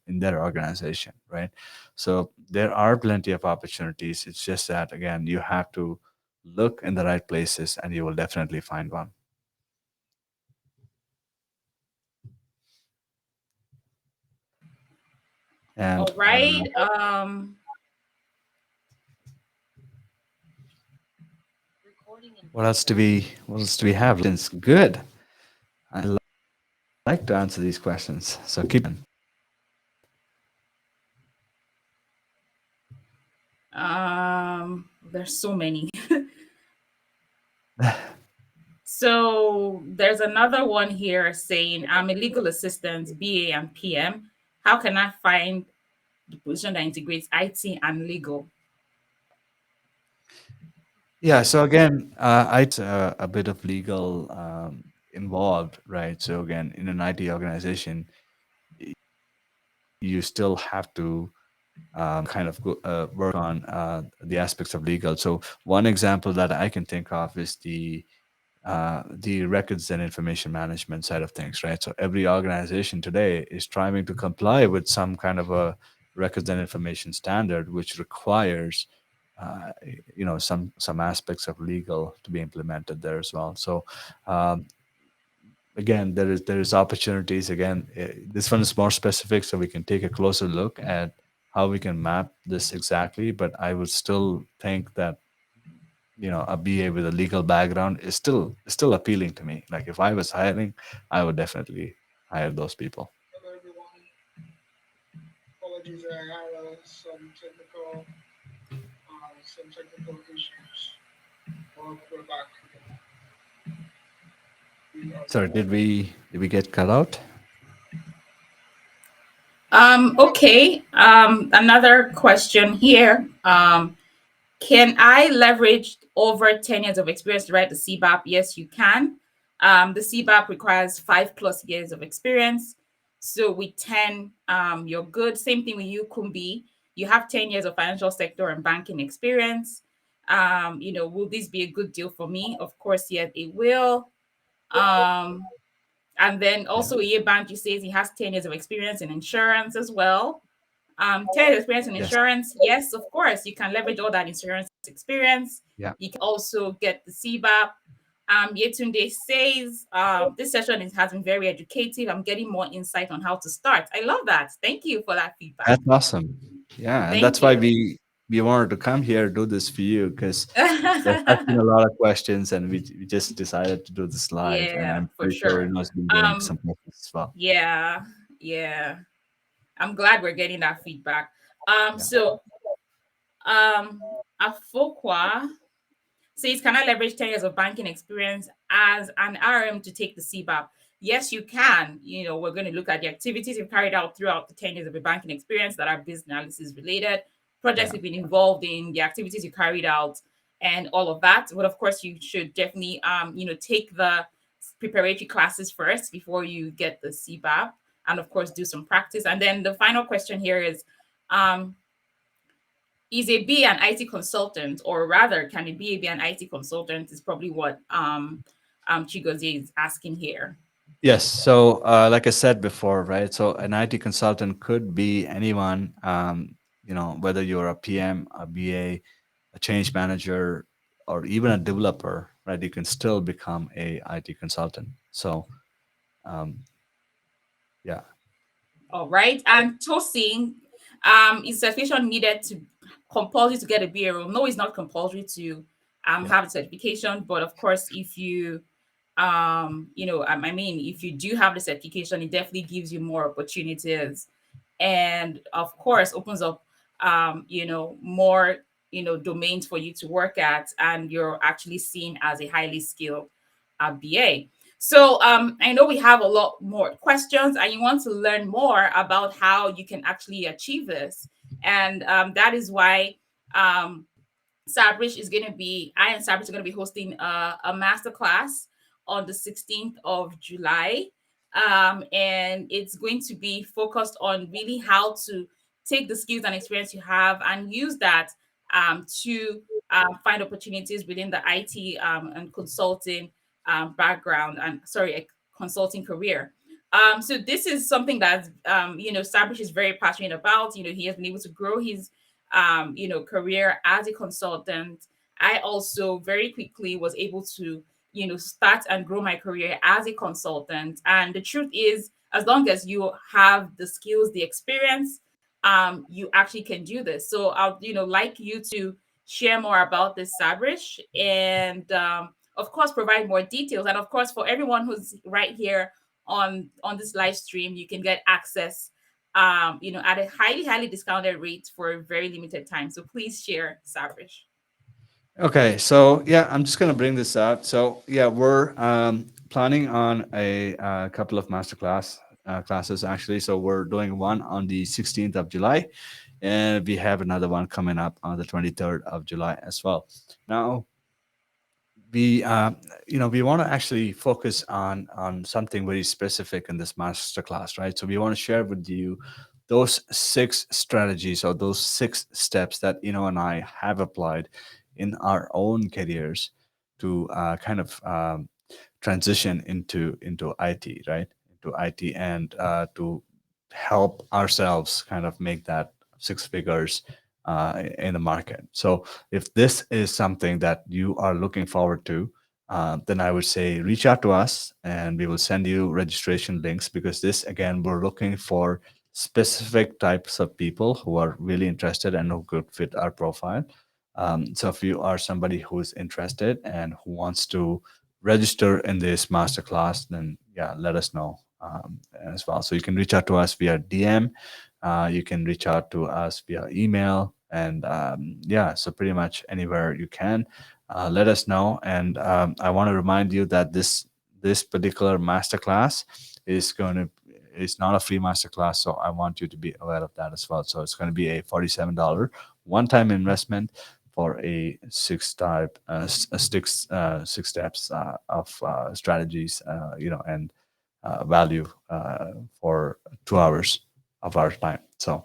in their organization, right? So there are plenty of opportunities. It's just that, again, you have to look in the right places, and you will definitely find one. And All right. what else do we have? It's good. I like to answer these questions. So keep in. There's so many. So there's another one here saying, I'm a legal assistant, BA and PM. How can I find the position that integrates IT and legal? Yeah. So again, a bit of legal involved, right? So again, in an IT organization, you still have to kind of work on the aspects of legal. So one example that I can think of is the records and information management side of things, right? So every organization today is striving to comply with some kind of a records and information standard, which requires, some aspects of legal to be implemented there as well. So um, again, there is opportunities. Again, this one is more specific, so we can take a closer look at how we can map this exactly. But I would still think that a BA with a legal background is still appealing to me. Like if I was hiring, I would definitely hire those people. Hello everyone. Apologies, I had some technical issues. But we're back. We are Sorry, back. did we get cut out? Okay. Another question here. Can I leverage over 10 years of experience to write the CBAP? Yes, you can. The CBAP requires 5+ years of experience. So with 10, you're good. Same thing with you, Kumbi. You have 10 years of financial sector and banking experience. Will this be a good deal for me? Of course, yes, it will. Um, and then Yeah. also Banji says he has 10 years of experience in insurance as well. 10 years experience in Yes. insurance. Yes, of course, you can leverage all that insurance experience. Yeah. You can also get the CBAP. Yetunde says, this session has been very educative. I'm getting more insight on how to start. I love that. Thank you for that feedback. That's awesome. Yeah, and Thank that's why you. we wanted to come here do this for you, because there has been a lot of questions, and we just decided to do this live, and Yeah, I'm for pretty sure sure. Reno's been getting Um, some questions as well. yeah, yeah. I'm glad we're getting that feedback. Yeah. So Afokwa says, can I leverage 10 years of banking experience as an RM to take the CBAP? Yes, you can. We're going to look at the activities you've carried out throughout the 10 years of your banking experience that are business analysis related, projects Yeah. you've been involved in, the activities you carried out, and all of that. But of course, you should definitely, take the preparatory classes first before you get the CBAP, and of course, do some practice. And then the final question here um, is a B an IT consultant, or rather, can a BA be an IT consultant? Is probably what Chigozie is asking here. Yes. So, like I said before, right? So, an IT consultant could be anyone, whether you're a PM, a BA, a change manager, or even a developer, right? You can still become a IT consultant. So, um, yeah. All right. And Tosin, is certification needed to compulsory to get a BA role? No, it's not compulsory to Yeah. have the certification. But of course, if you I mean, if you do have the certification, it definitely gives you more opportunities, and of course opens up more domains for you to work at, and you're actually seen as a highly skilled BA. So I know we have a lot more questions, and you want to learn more about how you can actually achieve this, and that is why um, I and Sabrish are going to be hosting a masterclass on the 16th of July. And it's going to be focused on really how to take the skills and experience you have and use that to find opportunities within the IT and consulting background and, sorry, a consulting career. So this is something that, Sabrish is very passionate about. He has been able to grow his career as a consultant. I also very quickly was able to, start and grow my career as a consultant. And the truth is, as long as you have the skills, the experience, you actually can do this. So I'll, like you to share more about this, Sabrish, and of course provide more details. And of course, for everyone who's right here on this live stream, you can get access at a highly discounted rate for a very limited time. So please share, Sabrish. Okay, so yeah, I'm just gonna bring this up. So yeah, we're planning on a couple of masterclass classes actually. So we're doing one on the 16th of July, and we have another one coming up on the 23rd of July as well. Now we we want to actually focus on something very specific in this master class, right? So we want to share with you those six strategies or those six steps that and I have applied in our own careers to kind of transition into IT, right? Into IT, and to help ourselves kind of make that six figures in the market. So if this is something that you are looking forward to, then I would say reach out to us and we will send you registration links, because this, again, we're looking for specific types of people who are really interested and who could fit our profile. So if you are somebody who's interested and who wants to register in this masterclass, then yeah, let us know as well. So you can reach out to us via DM. You can reach out to us via email, and yeah, so pretty much anywhere you can, let us know. And I want to remind you that this particular masterclass is going to is not a free masterclass, so I want you to be aware of that as well. So it's going to be a $47 one-time investment for a six steps of strategies, and value for 2 hours of our time. So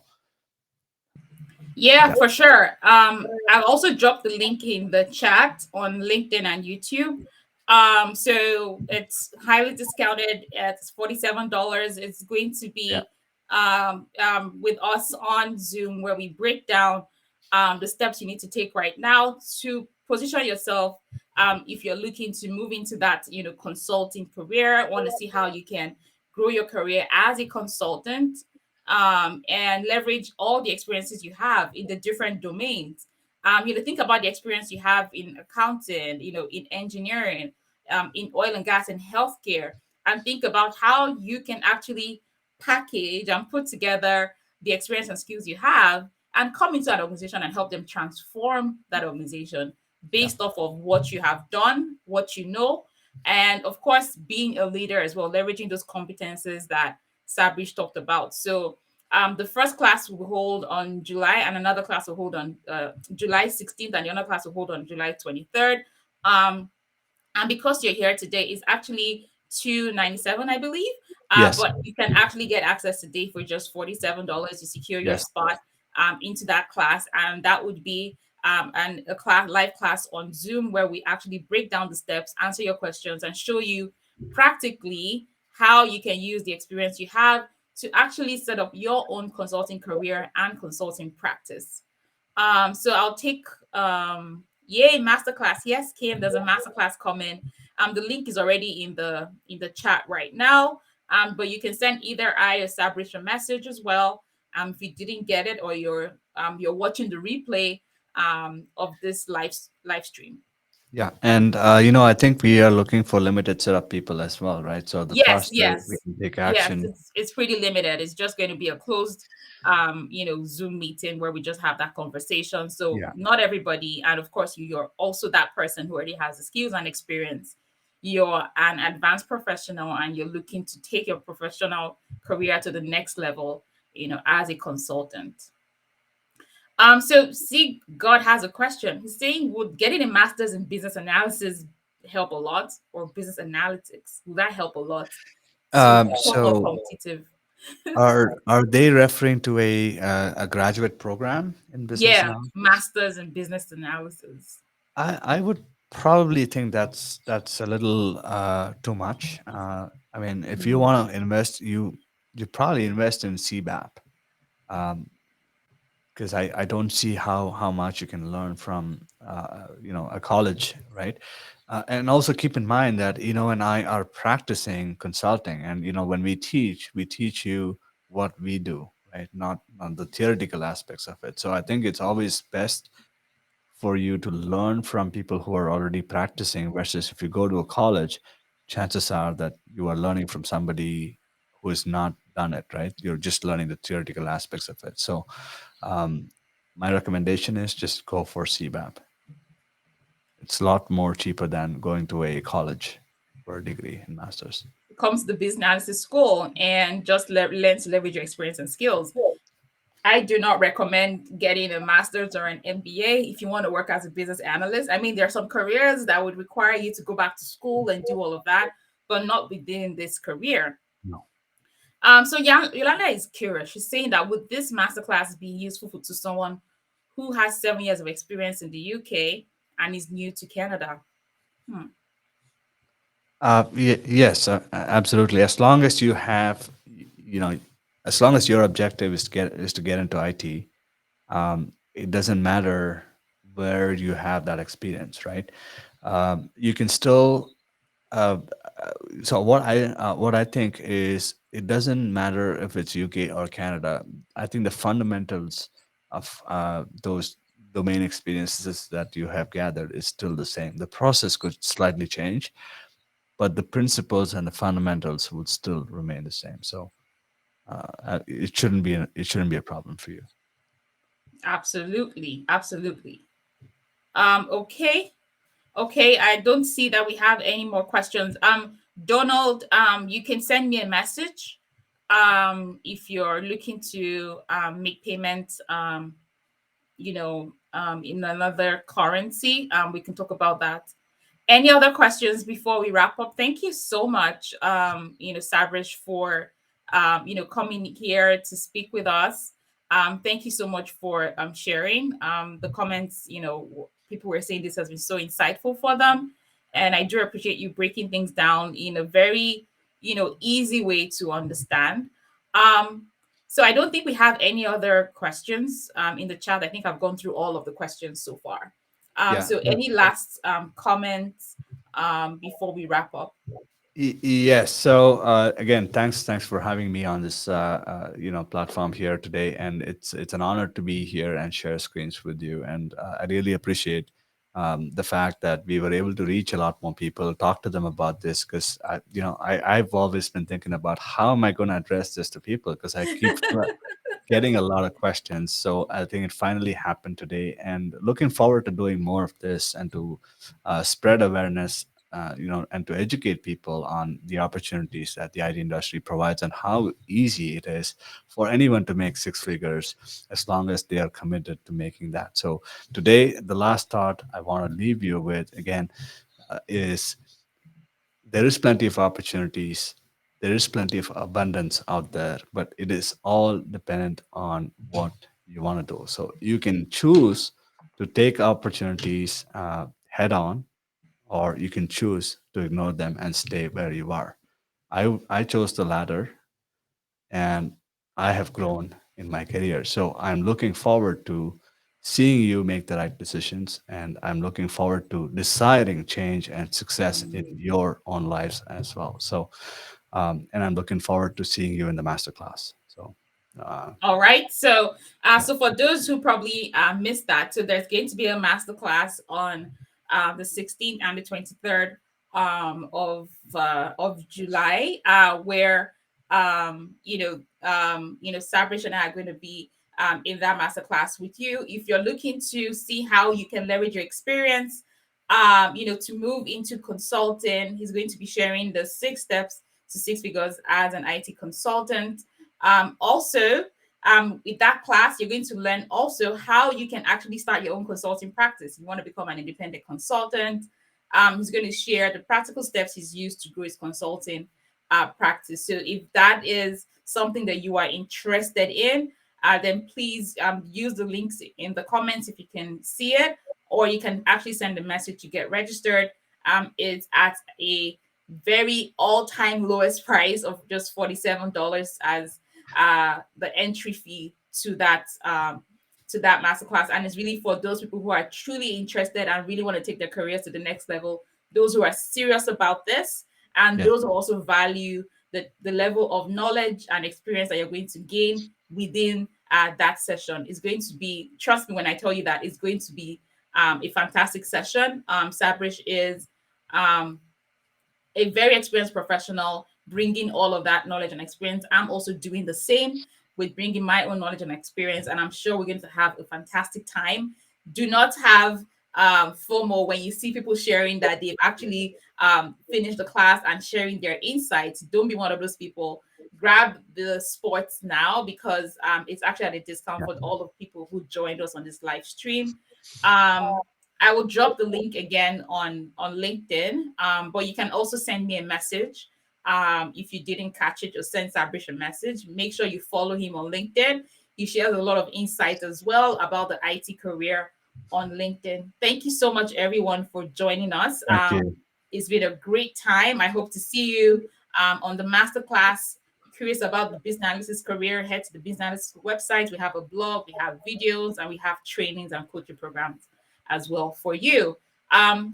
Yeah, yeah, for sure. I'll also drop the link in the chat on LinkedIn and YouTube. So it's highly discounted at $47. It's going to yeah, be with us on Zoom, where we break down the steps you need to take right now to position yourself. If you're looking to move into that, consulting career, want to see how you can grow your career as a consultant, and leverage all the experiences you have in the different domains. Think about the experience you have in accounting, in engineering, in oil and gas and healthcare, and think about how you can actually package and put together the experience and skills you have and come into that organization and help them transform that organization yeah. based off of what you have done, what you know, and of course, being a leader as well, leveraging those competences that Sabrish talked about. So the first class will hold on July, and another class will hold on July 16th, and the other class will hold on July 23rd. Um, and because you're here today, it's actually 297, I believe. Yes, But you can actually get access today for just $47. You secure your yes, spot into that class, and that would be a class live class on Zoom, where we actually break down the steps, answer your questions, and show you practically how you can use the experience you have to actually set up your own consulting career and consulting practice. So I'll take yay, masterclass. Yes, Kim, there's a masterclass coming. The link is already in the chat right now. But you can send either I or Sabrish a message as well. If you didn't get it, or you're watching the replay of this live stream. Yeah, and I think we are looking for limited set of people as well, right? So the Yes, faster we yes, can take yes. action. It's pretty limited. It's just going to be a closed, Zoom meeting where we just have that conversation. So Yeah. not everybody, and of course, you're also that person who already has the skills and experience. You're an advanced professional, and you're looking to take your professional career to the next level. As a consultant. So see, God has a question. He's saying, would getting a master's in business analysis help a lot, or business analytics? Will that help a lot to become more So competitive? are they referring to a graduate program in business Yeah, analysis? masters in business analysis. I would probably think that's a little too much. I mean, if you Mm, want to invest, you probably invest in CBAP, because I don't see how much you can learn from a college, right? And also keep in mind that and I are practicing consulting, and when we teach you what we do, right? Not the theoretical aspects of it. So I think it's always best for you to learn from people who are already practicing versus if you go to a college, chances are that you are learning from somebody who has not done it, right? You're just learning the theoretical aspects of it. So um, my recommendation is just go for CBAP. It's a lot more cheaper than going to a college for a degree and masters. comes to the business analysis school and just learn to leverage your experience and skills. I do not recommend getting a master's or an MBA if you want to work as a business analyst. I mean, there are some careers that would require you to go back to school and do all of that, but not within this career. No. So Yolanda is curious. She's saying that would this masterclass be useful to someone who has 7 years of experience in the UK and is new to Canada? Hmm. Yes, absolutely. As long as you have, as long as your objective is to get into IT, it doesn't matter where you have that experience, right? You can still. Uh, so what I think is it doesn't matter if it's UK or Canada. I think the fundamentals of those domain experiences that you have gathered is still the same. The process could slightly change, but the principles and the fundamentals would still remain the same. So it shouldn't be a problem for you. Absolutely, absolutely. Okay. Okay, I don't see that we have any more questions. Donald, you can send me a message if you're looking to make payments in another currency. We can talk about that. Any other questions before we wrap up? Thank you so much, Sabrish, for coming here to speak with us. Thank you so much for sharing. The comments, people were saying this has been so insightful for them, and I do appreciate you breaking things down in a very, easy way to understand. Um, so I don't think we have any other questions in the chat. I think I've gone through all of the questions so far. Yeah. So any last comments before we wrap up? Yes. So again, thanks for having me on this platform here today, and it's an honor to be here and share screens with you. And I really appreciate the fact that we were able to reach a lot more people, talk to them about this, because I've always been thinking about how am I going to address this to people, because I keep getting a lot of questions. So I think it finally happened today, and looking forward to doing more of this and to spread awareness, and to educate people on the opportunities that the IT industry provides and how easy it is for anyone to make six figures as long as they are committed to making that. So today, the last thought I want to leave you with again is there is plenty of opportunities, there is plenty of abundance out there, but it is all dependent on what you want to do. So you can choose to take opportunities head on, or you can choose to ignore them and stay where you are. I chose the latter, and I have grown in my career. So I'm looking forward to seeing you make the right decisions, and I'm looking forward to deciding change and success in your own lives as well. So, and I'm looking forward to seeing you in the masterclass. So, uh, All right. yeah, So for those who probably missed that, so there's going to be a masterclass on the 16th and the 23rd of July, where Sabrish and I are going to be in that masterclass with you. If you're looking to see how you can leverage your experience, to move into consulting, he's going to be sharing the 6 steps to 6 figures as an IT consultant. Also, with that class, you're going to learn also how you can actually start your own consulting practice. You want to become an independent consultant. He's going to share the practical steps he's used to grow his consulting practice. So if that is something that you are interested in, then please use the links in the comments if you can see it, or you can actually send a message to get registered. It's at a very all-time lowest price of just $47 as the entry fee to that masterclass. And it's really for those people who are truly interested and really want to take their careers to the next level, those who are serious about this, and Yeah. those who also value the level of knowledge and experience that you're going to gain within that session. Is going to be, trust me when I tell you that, it's going to be a fantastic session. Sabrish is a very experienced professional, bringing all of that knowledge and experience. I'm also doing the same with bringing my own knowledge and experience, and I'm sure we're going to have a fantastic time. Do not have FOMO when you see people sharing that they've actually finished the class and sharing their insights. Don't be one of those people. Grab the sports now because it's actually at a discount for all of people who joined us on this live stream. I will drop the link again on LinkedIn, but you can also send me a message if you didn't catch it, or send Sabrish a message. Make sure you follow him on LinkedIn. He shares a lot of insight as well about the IT career on LinkedIn. Thank you so much, everyone, for joining us. Thank you. It's been a great time. I hope to see you on the masterclass. Curious about the business analysis career, head to the business analysis website. We have a blog, we have videos, and we have trainings and coaching programs as well for you.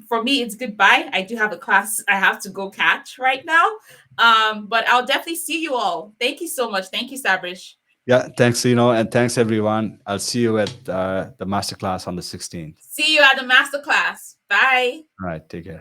For me, it's goodbye. I do have a class I have to go catch right now. But I'll definitely see you all. Thank you so much. Thank you, Sabrish. Yeah. Thanks, and thanks everyone. I'll see you at the masterclass on the 16th. See you at the masterclass. Bye. All right. Take care.